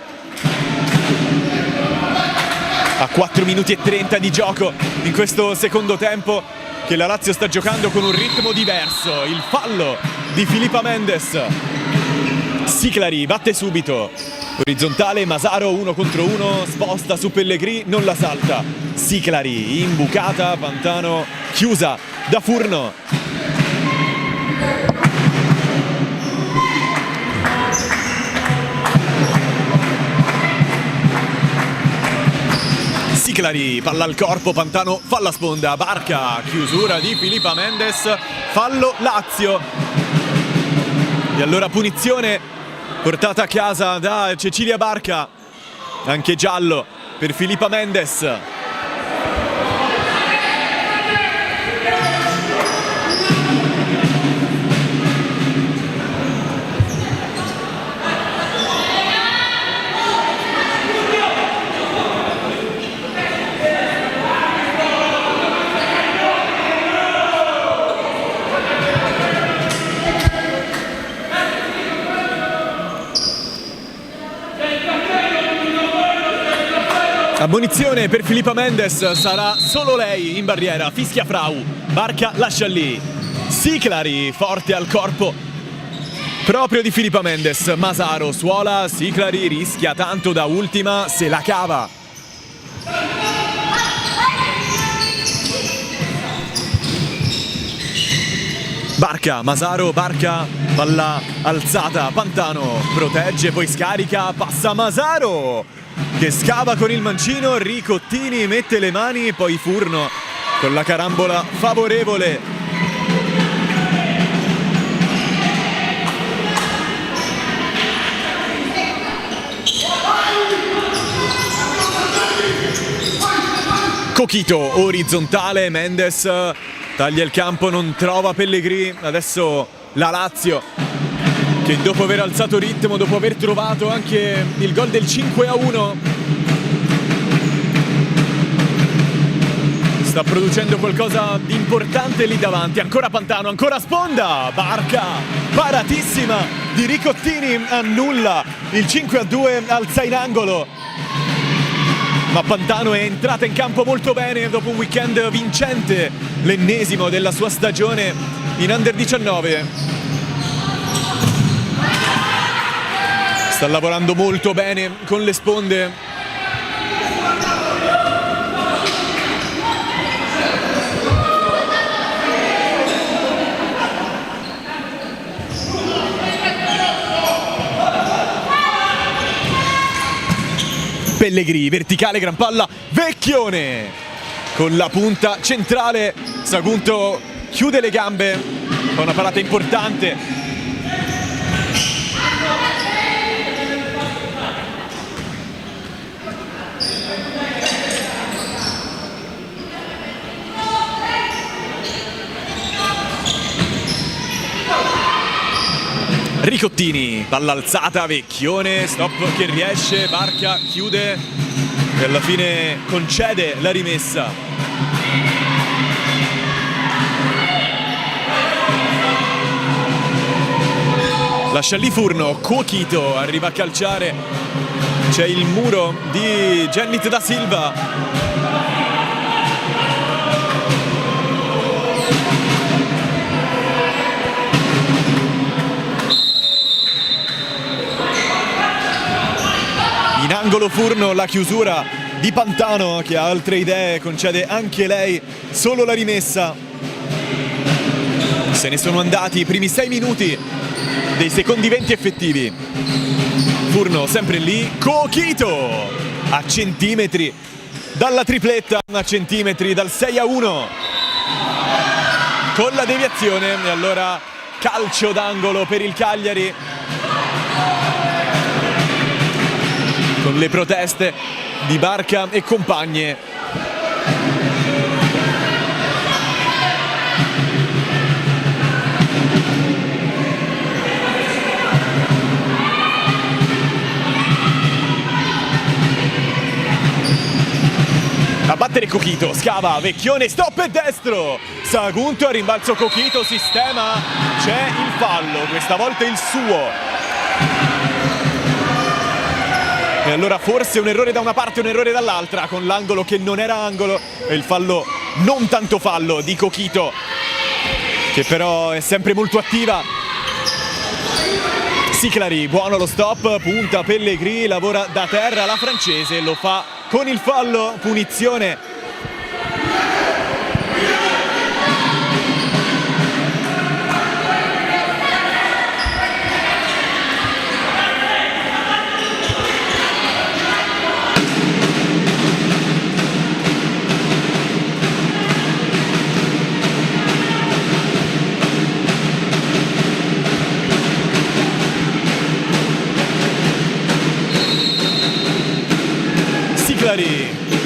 A 4 minuti e 30 di gioco in questo secondo tempo che la Lazio sta giocando con un ritmo diverso. Il fallo di Filipa Mendes. Siclari batte subito, orizzontale, Masaro 1 contro 1, sposta su Pellegrini, non la salta. Siclari imbucata, Pantano chiusa da Furno. Siclari, palla al corpo, Pantano fa la sponda, Barca, chiusura di Filipa Mendes, fallo Lazio. E allora punizione portata a casa da Cecilia Barca, anche giallo per Filipa Mendes. Ammonizione per Filippa Mendes, sarà solo lei in barriera, fischia Frau, Barca lascia lì, Siclari forte al corpo proprio di Filippa Mendes, Masaro suola, Siclari rischia tanto da ultima, se la cava. Barca, Masaro, Barca, palla alzata, Pantano protegge, poi scarica, passa Masaro che scava con il mancino, Ricottini mette le mani, poi Furno con la carambola favorevole. Coquito orizzontale, Mendes taglia il campo, non trova Pellegrini, adesso la Lazio che dopo aver alzato ritmo, dopo aver trovato anche il gol del 5-1 sta producendo qualcosa di importante lì davanti. Ancora Pantano, ancora sponda, Barca paratissima di Ricottini annulla il 5-2, alza in angolo, ma Pantano è entrata in campo molto bene dopo un weekend vincente, l'ennesimo della sua stagione in Under 19. Sta lavorando molto bene con le sponde. Pellegrini, verticale, gran palla, Vecchione con la punta centrale, Sagunto chiude le gambe, fa una parata importante. Ricottini, palla alzata, Vecchione, stop che riesce, Barca chiude e alla fine concede la rimessa. Lascia lì Furno, Coquito arriva a calciare, c'è il muro di Gennit da Silva. In angolo Furno, la chiusura di Pantano che ha altre idee, concede anche lei solo la rimessa. Se ne sono andati i primi 6 minuti dei secondi 20 effettivi. Furno sempre lì, Coquito a centimetri dalla tripletta, a centimetri dal 6-1 con la deviazione e allora calcio d'angolo per il Cagliari. Con le proteste di Barca e compagne. A battere Coquito, scava, Vecchione, stop e destro, Sagunto a rimbalzo Coquito, sistema, c'è il fallo, questa volta il suo. E allora forse un errore da una parte e un errore dall'altra, con l'angolo che non era angolo e il fallo non tanto fallo di Coquito, che però è sempre molto attiva. Siclari, buono lo stop, punta Pellegrini, lavora da terra la francese, lo fa con il fallo, punizione.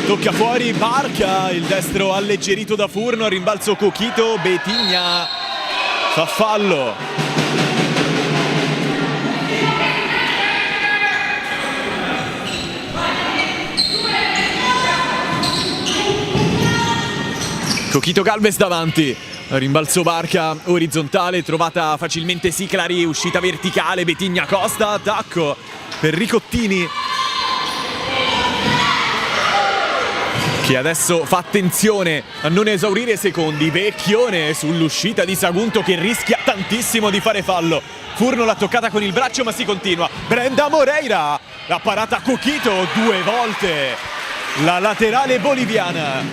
Tocca fuori Barca, il destro alleggerito da Furno, a rimbalzo Coquito, Betigna fa fallo. Coquito Galvez davanti, rimbalzo Barca orizzontale, trovata facilmente Siclari, uscita verticale, Betigna Costa, attacco per Ricottini. che adesso fa attenzione a non esaurire secondi. Vecchione sull'uscita di Sagunto che rischia tantissimo di fare fallo. Furno l'ha toccata con il braccio ma si continua. Brenda Moreira, la parata Coquito 2 volte, la laterale boliviana.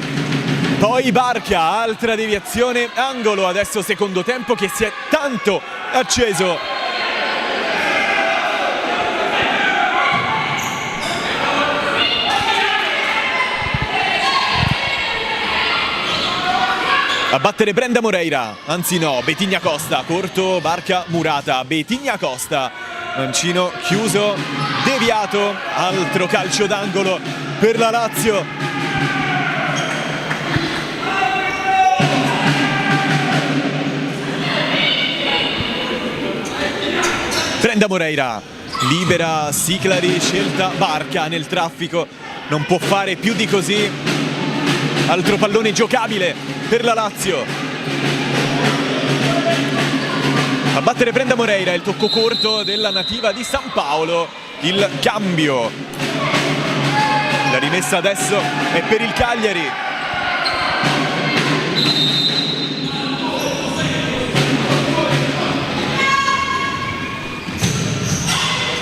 Poi Barca, altra deviazione, angolo. Adesso secondo tempo che si è tanto acceso. A battere Brenda Moreira, anzi no, Betigna Costa, corto, Barca, Murata, Betigna Costa, mancino chiuso, deviato, altro calcio d'angolo per la Lazio. Brenda Moreira, libera Siclari, scelta Barca nel traffico, non può fare più di così, altro pallone giocabile per la Lazio. A battere Brenda Moreira, il tocco corto della nativa di San Paolo, il cambio. La rimessa adesso è per il Cagliari.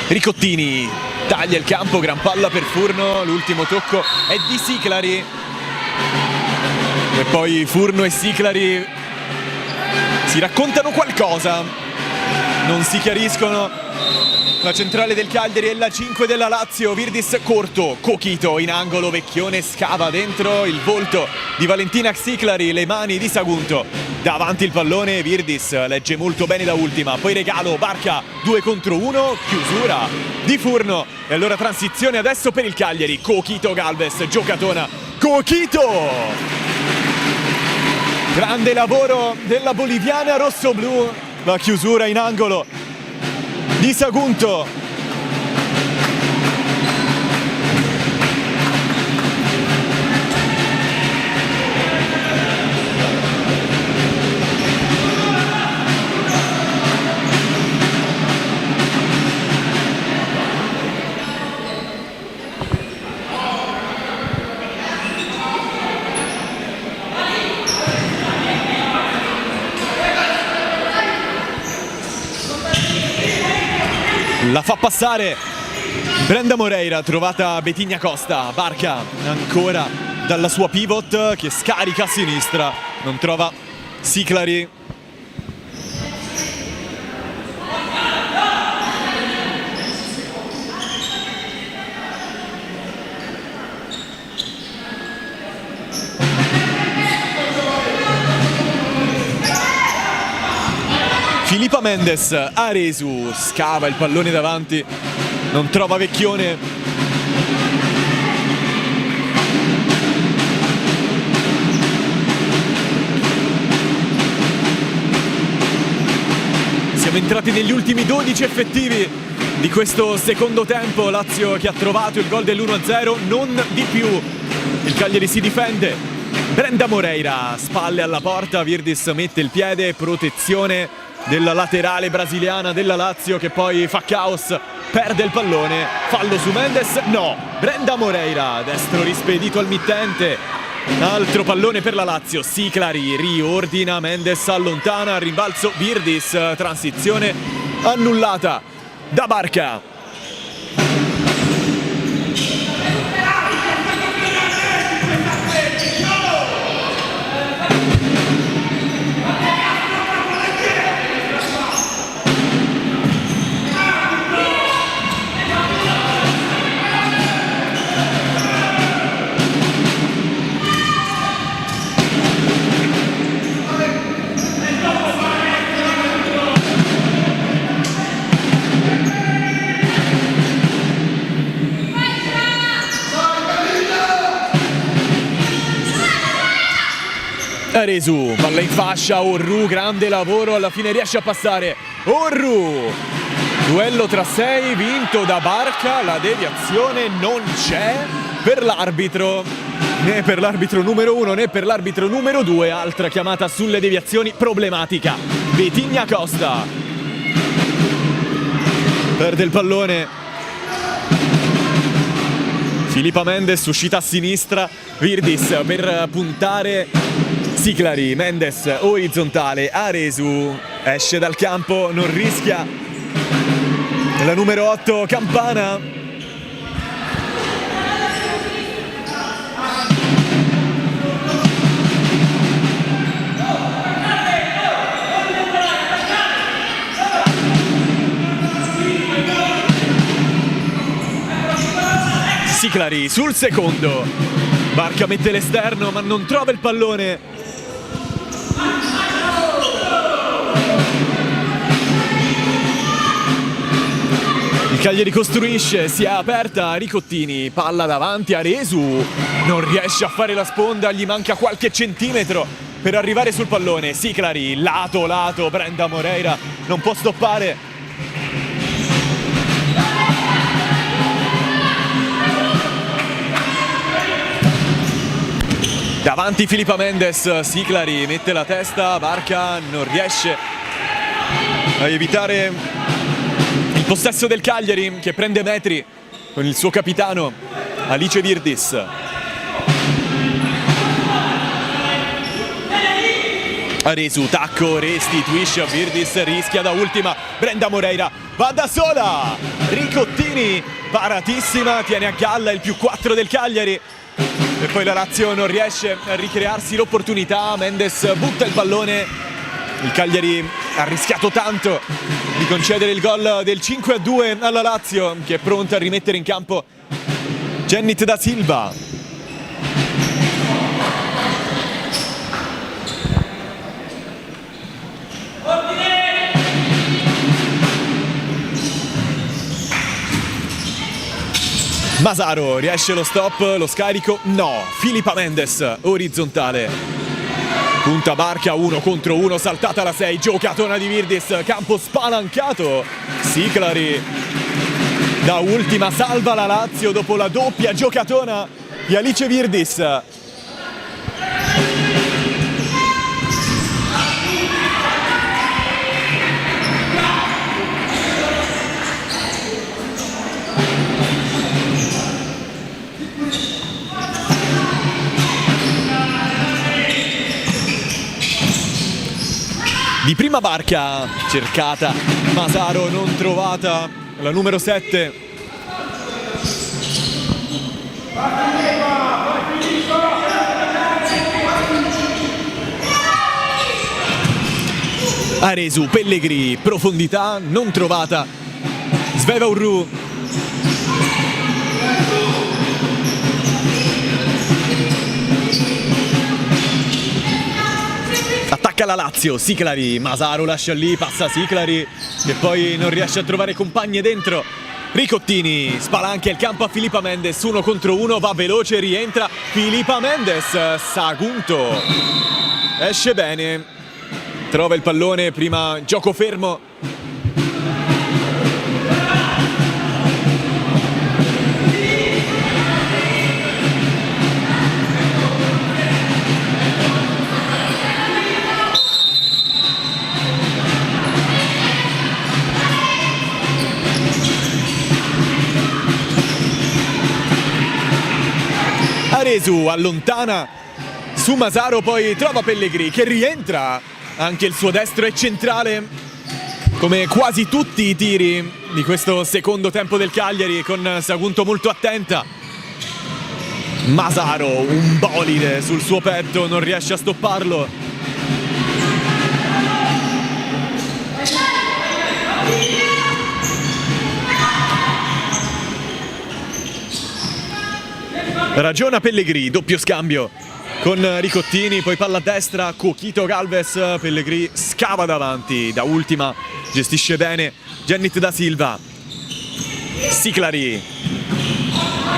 Ricottini taglia il campo, gran palla per Furno, l'ultimo tocco è di Siclari. E poi Furno e Siclari si raccontano qualcosa, non si chiariscono. La centrale del Cagliari è la 5 della Lazio, Virdis corto, Coquito in angolo, Vecchione scava dentro il volto di Valentina Siclari, le mani di Sagunto. Davanti il pallone, Virdis legge molto bene da ultima, poi regalo, Barca 2 contro 1, chiusura di Furno. E allora transizione adesso per il Cagliari, Coquito Galvez, giocatona, Coquito! Grande lavoro della boliviana rossoblu, la chiusura in angolo di Sagunto. La fa passare Brenda Moreira, trovata Betigna Costa. Barca ancora dalla sua pivot che scarica a sinistra, non trova Siclari. Filippa Mendes, Aresu, scava il pallone davanti, non trova Vecchione. Siamo entrati negli ultimi 12 effettivi di questo secondo tempo. Lazio che ha trovato il gol dell'1-0, non di più. Il Cagliari si difende. Brenda Moreira, spalle alla porta, Virdis mette il piede, protezione della laterale brasiliana della Lazio che poi fa caos, perde il pallone, fallo su Mendes, no, Brenda Moreira, destro rispedito al mittente, altro pallone per la Lazio, Siclari riordina, Mendes allontana, rimbalzo Virdis, transizione annullata da Barca. Aresu, palla in fascia, Orru, grande lavoro, alla fine riesce a passare Orru, duello tra 6 vinto da Barca, la deviazione non c'è per l'arbitro, né per l'arbitro numero 1 né per l'arbitro numero 2, altra chiamata sulle deviazioni problematica. Betigna Costa perde il pallone, Filippa Mendes uscita a sinistra, Virdis per puntare Siclari, Mendes orizzontale, Aresu esce dal campo, non rischia la numero 8 Campana. Siclari sul secondo, Barca mette l'esterno ma non trova il pallone. Il Cagliari costruisce, si è aperta, Ricottini, palla davanti, Aresu non riesce a fare la sponda, gli manca qualche centimetro per arrivare sul pallone. Siclari, lato, Brenda Moreira non può stoppare. Davanti Filippa Mendes, Siclari mette la testa, Barca non riesce a evitare il possesso del Cagliari che prende metri con il suo capitano Alice Virdis. Aresu, tacco, restituisce a Virdis, rischia da ultima, Brenda Moreira va da sola, Ricottini paratissima, tiene a galla il +4 del Cagliari. E poi la Lazio non riesce a ricrearsi l'opportunità, Mendes butta il pallone, il Cagliari ha rischiato tanto di concedere il gol del 5-2 alla Lazio che è pronta a rimettere in campo Jennit da Silva. Masaro riesce lo stop, lo scarico, no, Filippa Mendes orizzontale, punta Barca 1 contro 1, saltata la 6, giocatona di Virdis, campo spalancato, Siclari da ultima salva la Lazio dopo la doppia giocatona di Alice Virdis. Di prima Barca, cercata, Masaro non trovata, la numero 7. Aresu, Pellegrini, profondità, non trovata, Sveva Urru. Attacca la Lazio, Siclari, Masaro lascia lì, passa Siclari che poi non riesce a trovare compagne dentro. Ricottini spalanca il campo a Filippa Mendes, 1 contro 1, va veloce, rientra Filippa Mendes, Sagunto esce bene, trova il pallone, prima gioco fermo. Aresu allontana su Masaro, poi trova Pellegrini che rientra, anche il suo destro è centrale come quasi tutti i tiri di questo secondo tempo del Cagliari, con Sagunto molto attenta. Masaro, un bolide sul suo petto, non riesce a stopparlo. Ragiona Pellegrini, doppio scambio con Ricottini, poi palla a destra, Coquito Galvez, Pellegrini scava davanti, da ultima gestisce bene Jennit da Silva. Siclari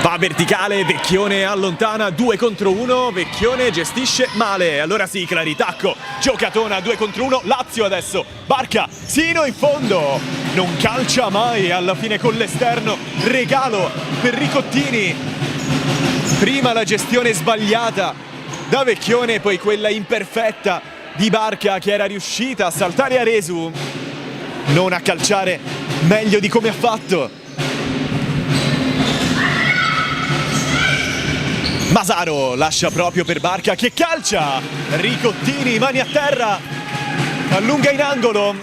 va verticale, Vecchione allontana, 2 contro 1, Vecchione gestisce male, allora Siclari, tacco, giocatona, 2 contro 1, Lazio adesso, Barca, sino in fondo, non calcia mai, alla fine con l'esterno, regalo per Ricottini. Prima la gestione sbagliata da Vecchione, poi quella imperfetta di Barca che era riuscita a saltare Aresu, non a calciare meglio di come ha fatto. Masaro lascia proprio per Barca che calcia. Ricottini, mani a terra, allunga in angolo.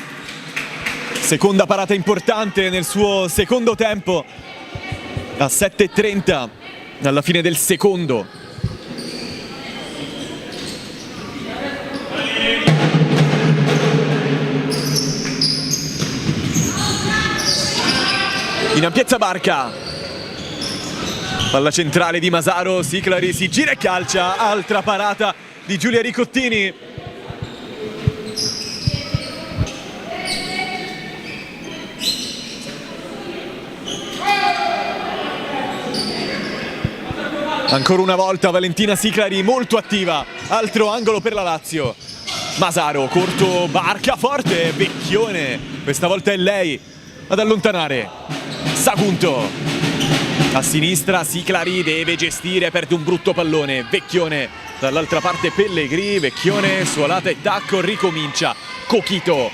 Seconda parata importante nel suo secondo tempo, a 7:30 alla fine del secondo. In ampiezza Barca, palla centrale di Masaro, Siclari si gira e calcia, altra parata di Giulia Ricottini. Ancora una volta Valentina Siclari molto attiva, altro angolo per la Lazio. Masaro, corto, Barca, forte, Vecchione, questa volta è lei ad allontanare. Sagunto, a sinistra Siclari deve gestire, perde un brutto pallone. Vecchione, dall'altra parte Pellegrini, Vecchione, suolata e tacco, ricomincia. Coquito,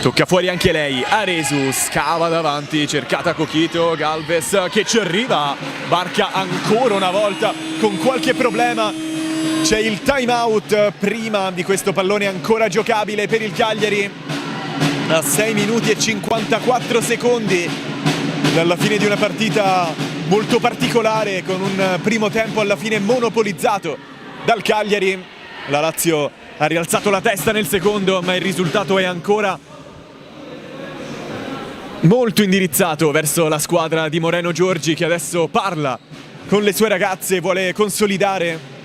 tocca fuori anche lei. Aresu scava davanti, cercata Coquito, Galvez che ci arriva. Barca ancora una volta con qualche problema. C'è il time out prima di questo pallone ancora giocabile per il Cagliari, a 6 minuti e 54 secondi dalla fine di una partita molto particolare, con un primo tempo alla fine monopolizzato dal Cagliari. La Lazio ha rialzato la testa nel secondo, ma il risultato è ancora molto indirizzato verso la squadra di Moreno Giorgi, che adesso parla con le sue ragazze, vuole consolidare.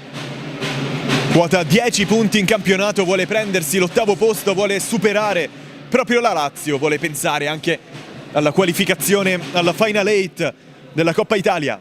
Quota 10 punti in campionato, vuole prendersi l'8° posto, vuole superare proprio la Lazio, vuole pensare anche alla qualificazione alla Final 8 della Coppa Italia.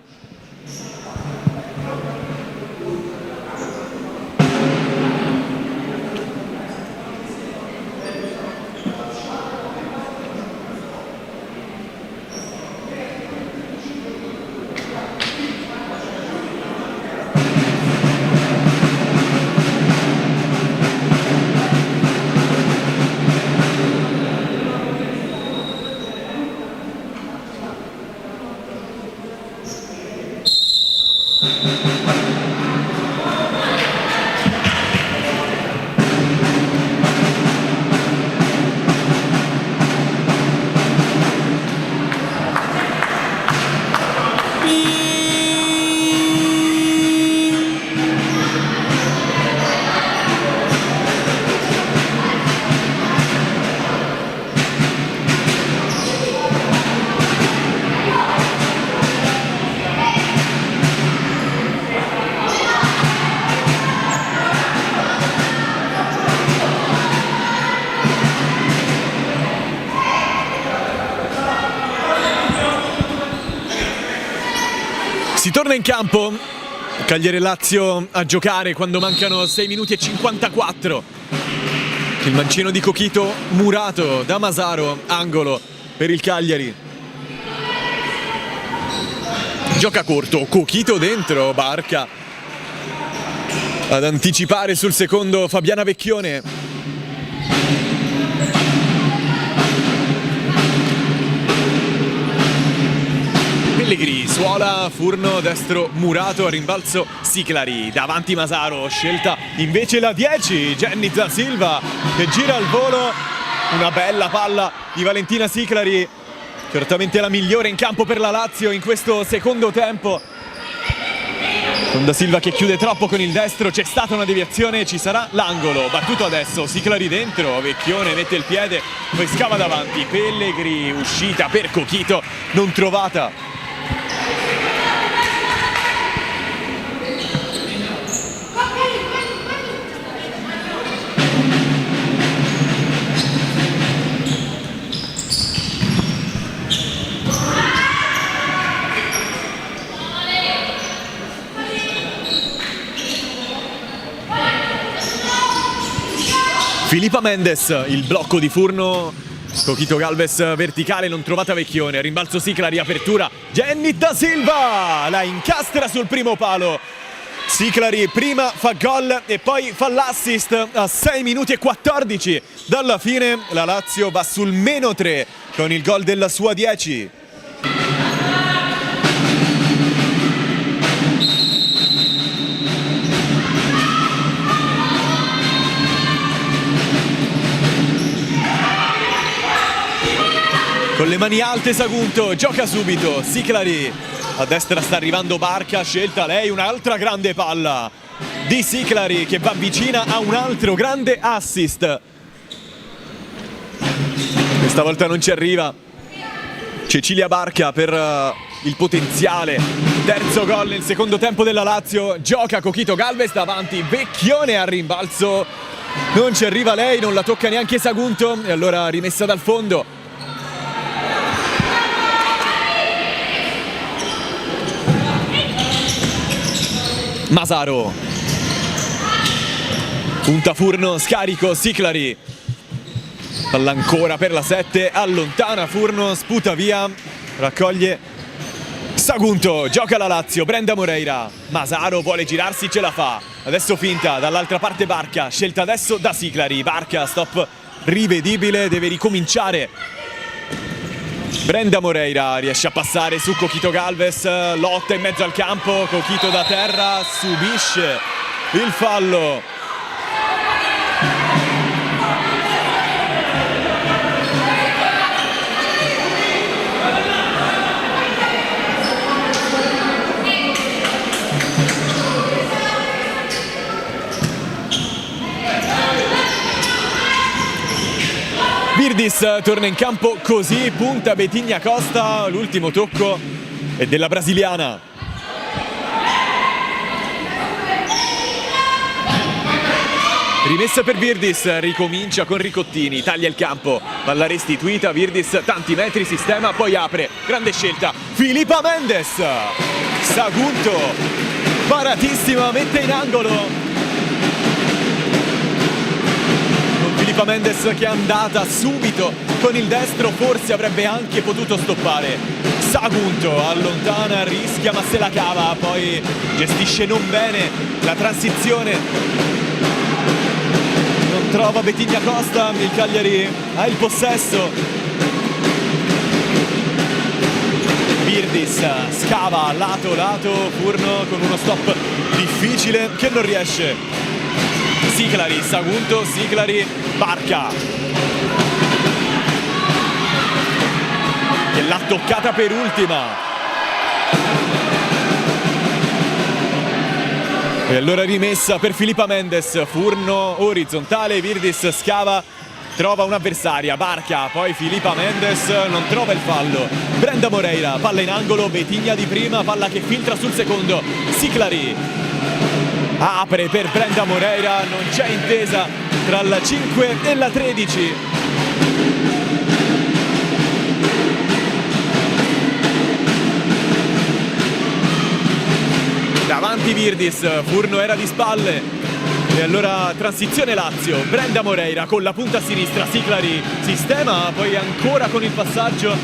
Si torna in campo, Cagliari e Lazio a giocare quando mancano 6 minuti e 54. Il mancino di Coquito murato da Masaro, angolo per il Cagliari. Gioca corto, Coquito dentro, Barca ad anticipare sul secondo Fabiana Vecchione. Pellegrini, suola, Furno, destro murato, a rimbalzo Siclari, davanti Masaro, scelta invece la 10, Jenny da Silva che gira al volo, una bella palla di Valentina Siclari, certamente la migliore in campo per la Lazio in questo secondo tempo. Con da Silva che chiude troppo con il destro, c'è stata una deviazione, ci sarà l'angolo, battuto adesso, Siclari dentro, Vecchione mette il piede, poi scava davanti, Pellegrini, uscita per Coquito, non trovata. Filippa Mendes, il blocco di Furno, Coquito Galvez verticale, non trovata Vecchione, rimbalzo Siclari, apertura, Jenny da Silva, la incastra sul primo palo. Siclari prima fa gol e poi fa l'assist a 6 minuti e 14 dalla fine. La Lazio va sul -3 con il gol della sua 10. Con le mani alte Sagunto, gioca subito, Siclari. A destra sta arrivando Barca, scelta lei, un'altra grande palla di Siclari che va vicina a un altro grande assist. Questa volta non ci arriva Cecilia Barca per il potenziale terzo gol nel secondo tempo della Lazio. Gioca Coquito Galvez davanti, Vecchione al rimbalzo, non ci arriva lei, non la tocca neanche Sagunto e allora rimessa dal fondo. Masaro, punta Furno, scarico Siclari, palla ancora per la 7, allontana Furno, sputa via, raccoglie Sagunto, gioca la Lazio, Brenda Moreira, Masaro vuole girarsi, ce la fa, adesso finta, dall'altra parte Barca, scelta adesso da Siclari, Barca, stop rivedibile, deve ricominciare. Brenda Moreira riesce a passare su Coquito Galvez, lotta in mezzo al campo, Coquito da terra, subisce il fallo. Virdis torna in campo così, punta Betigna Costa, l'ultimo tocco è della brasiliana. Rimessa per Virdis, ricomincia con Ricottini, taglia il campo, palla restituita, Virdis tanti metri, sistema, poi apre, grande scelta, Filippa Mendes, Sagunto, paratissima, mette in angolo. Filippa Mendes che è andata subito con il destro, forse avrebbe anche potuto stoppare. Sagunto allontana, rischia ma se la cava, poi gestisce non bene la transizione. Non trova Betigna Costa, il Cagliari ha il possesso. Virdis scava lato, Furno con uno stop difficile che non riesce. Siclari, Sagunto, Siclari, Barca che l'ha toccata per ultima e allora rimessa per Filippa Mendes, Furno orizzontale, Virdis scava, trova un'avversaria, Barca, poi Filippa Mendes non trova il fallo, Brenda Moreira, palla in angolo, Betigna di prima, palla che filtra sul secondo, Siclari apre per Brenda Moreira, non c'è intesa tra la 5 e la 13. Davanti Virdis, Furno era di spalle e allora transizione Lazio, Brenda Moreira con la punta sinistra, Siclari sistema, poi ancora con il passaggio,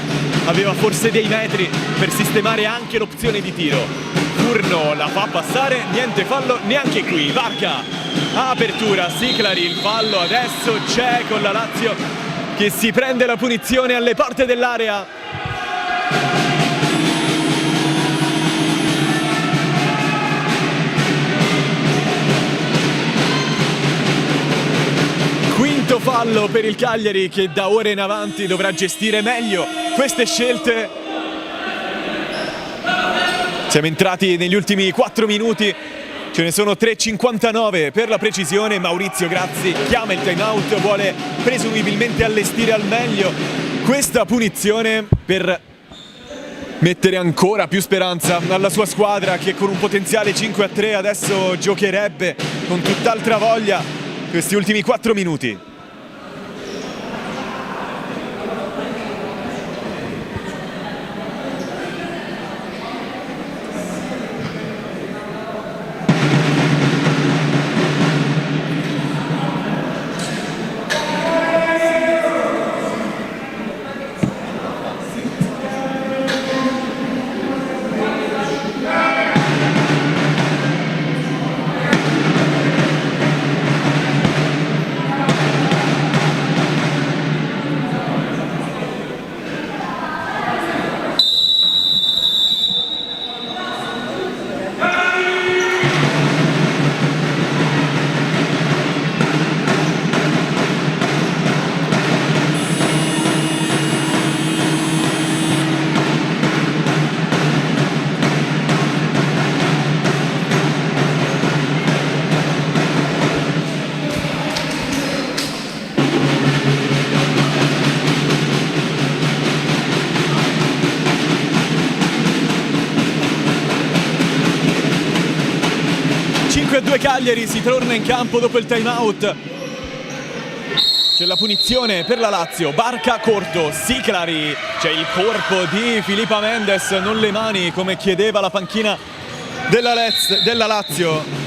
aveva forse dei metri per sistemare anche l'opzione di tiro. Furno la fa passare, niente fallo neanche qui, Barca, apertura, Siclari, il fallo adesso c'è con la Lazio che si prende la punizione alle porte dell'area. Quinto fallo per il Cagliari che da ora in avanti dovrà gestire meglio queste scelte. Siamo entrati negli ultimi 4 minuti, ce ne sono 3,59 per la precisione. Maurizio Grazzi chiama il time out, vuole presumibilmente allestire al meglio questa punizione per mettere ancora più speranza alla sua squadra che con un potenziale 5-3 adesso giocherebbe con tutt'altra voglia questi ultimi 4 minuti. 2 Cagliari, si torna in campo dopo il time out. C'è la punizione per la Lazio, Barca corto, Siclari, c'è il corpo di Filipa Mendes, non le mani come chiedeva la panchina della Lazio.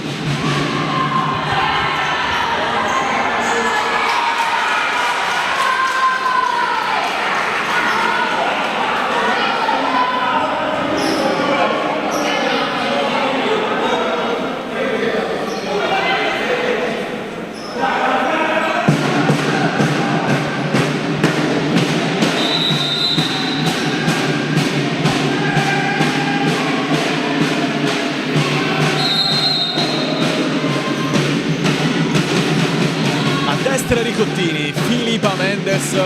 Ricottini, Filipa Mendes,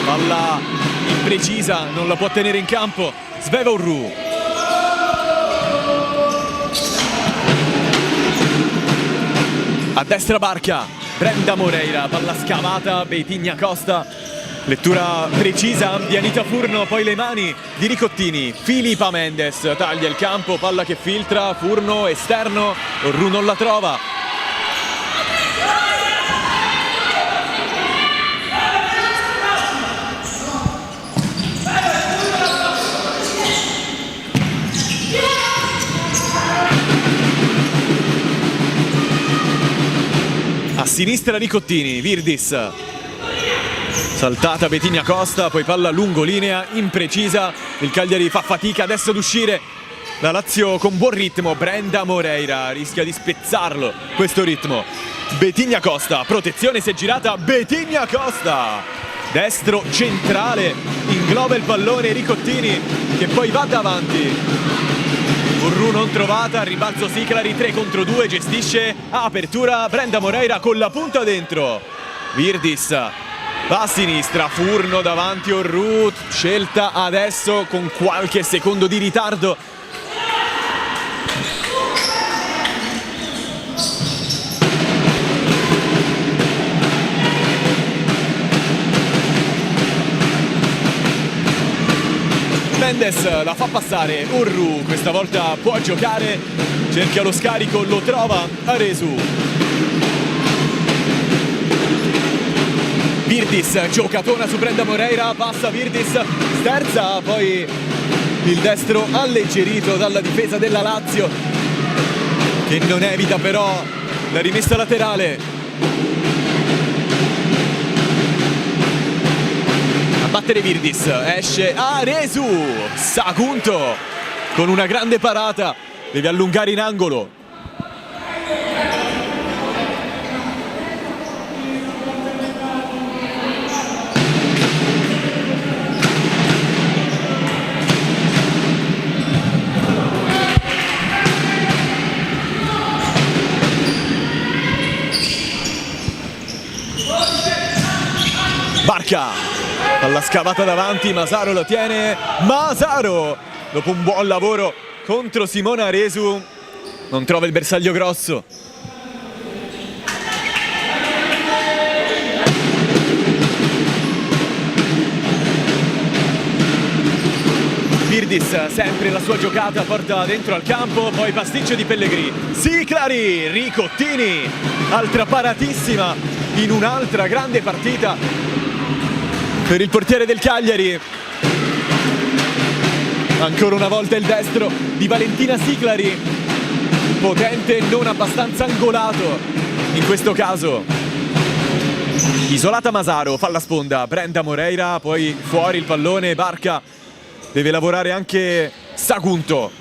palla imprecisa, non la può tenere in campo, Sveva Urru. A destra Barca, Brenda Moreira, palla scavata, Betigna Costa, lettura precisa di Anita Furno, poi le mani di Ricottini, Filipa Mendes taglia il campo, palla che filtra, Furno esterno, Urru non la trova. A sinistra Ricottini, Virdis, saltata Betigna Costa, poi palla lungolinea, imprecisa, il Cagliari fa fatica adesso ad uscire, la Lazio con buon ritmo, Brenda Moreira rischia di spezzarlo questo ritmo, Betigna Costa, protezione, si è girata, Betigna Costa, destro centrale, ingloba il pallone, Ricottini che poi va davanti. Urru non trovata, ribalzo Siclari, 3 contro 2, gestisce, apertura, Brenda Moreira con la punta dentro. Virdis va a sinistra, Furno davanti, Urru, scelta adesso con qualche secondo di ritardo. Mendes la fa passare, Urru questa volta può giocare, cerca lo scarico, lo trova Aresu. Virdis, giocatona su Brenda Moreira, passa Virdis, sterza, poi il destro alleggerito dalla difesa della Lazio, che non evita però la rimessa laterale. Battere Virdis, esce Aresu, Sagunto con una grande parata, deve allungare in angolo. Barca, alla scavata davanti, Masaro lo tiene, Masaro dopo un buon lavoro contro Simona Aresu non trova il bersaglio grosso. Virdis sempre la sua giocata, porta dentro al campo, poi pasticcio di Pellegrini, Siclari, Ricottini, altra paratissima in un'altra grande partita per il portiere del Cagliari. Ancora una volta il destro di Valentina Siclari, potente, non abbastanza angolato in questo caso. Isolata Masaro, fa la sponda, Brenda Moreira, poi fuori il pallone, Barca, deve lavorare anche Sagunto.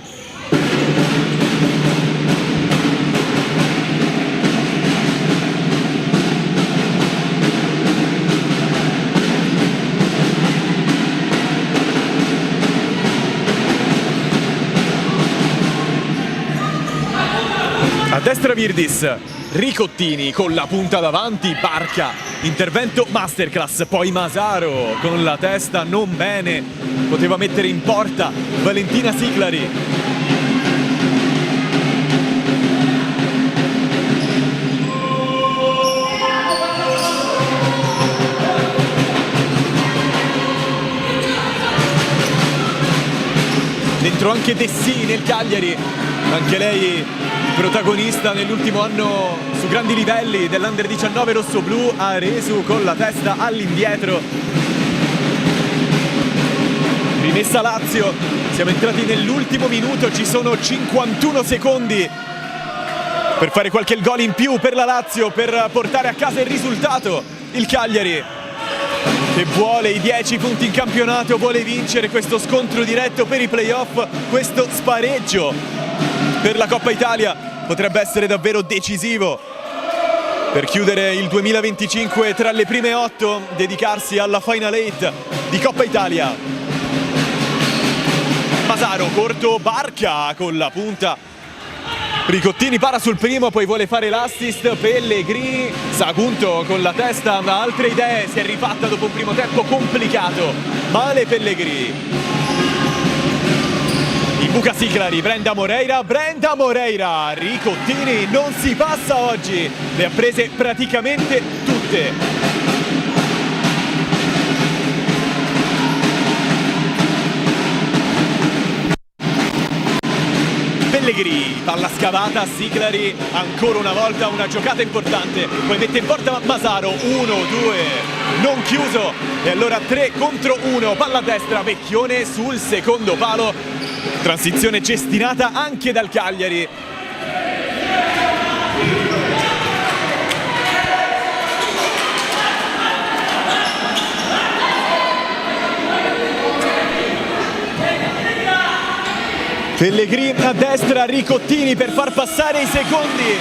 A destra Virdis, Ricottini con la punta davanti, Barca, intervento masterclass, poi Masaro con la testa non bene, poteva mettere in porta Valentina Siclari. Dentro anche Dessì nel Cagliari, anche lei protagonista nell'ultimo anno su grandi livelli dell'Under 19 rossoblu, Aresu con la testa all'indietro. Rimessa Lazio, siamo entrati nell'ultimo minuto, ci sono 51 secondi per fare qualche gol in più per la Lazio, per portare a casa il risultato. Il Cagliari che vuole i 10 punti in campionato, vuole vincere questo scontro diretto per i playoff, questo spareggio per la Coppa Italia potrebbe essere davvero decisivo per chiudere il 2025 tra le prime 8, dedicarsi alla Final 8 di Coppa Italia. Masaro, corto, Barca con la punta, Ricottini para sul primo, poi vuole fare l'assist, Pellegrini, Sagunto con la testa, ha altre idee, si è rifatta dopo un primo tempo complicato, male Pellegrini. Imbuca Siclari, Brenda Moreira, Ricottini, non si passa oggi, le ha prese praticamente tutte. Pellegrini, palla scavata, Siclari, ancora una volta una giocata importante, poi mette in porta Masaro, 1-2, non chiuso, e allora 3 contro 1, palla a destra, Vecchione sul secondo palo, transizione gestinata anche dal Cagliari. Pellegrini a destra, Ricottini per far passare i secondi,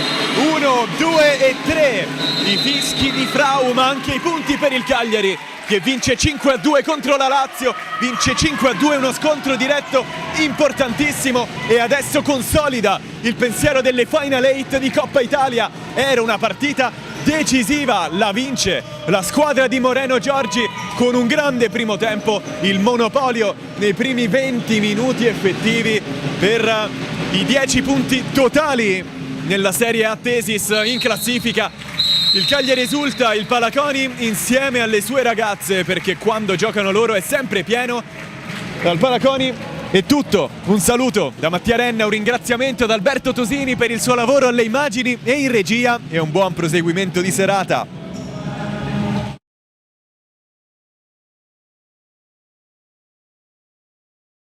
1, 2 e 3, i fischi di Frau, ma anche i punti per il Cagliari che vince 5-2 contro la Lazio, vince 5-2, uno scontro diretto importantissimo e adesso consolida il pensiero delle Final 8 di Coppa Italia. Era una partita decisiva, la vince la squadra di Moreno Giorgi con un grande primo tempo, il monopolio nei primi 20 minuti effettivi per i 10 punti totali nella Serie A Tesis in classifica. Il Cagliari esulta, il Palaconi insieme alle sue ragazze, perché quando giocano loro è sempre pieno. Dal Palaconi è tutto, un saluto da Mattia Renna, un ringraziamento ad Alberto Tosini per il suo lavoro alle immagini e in regia e un buon proseguimento di serata.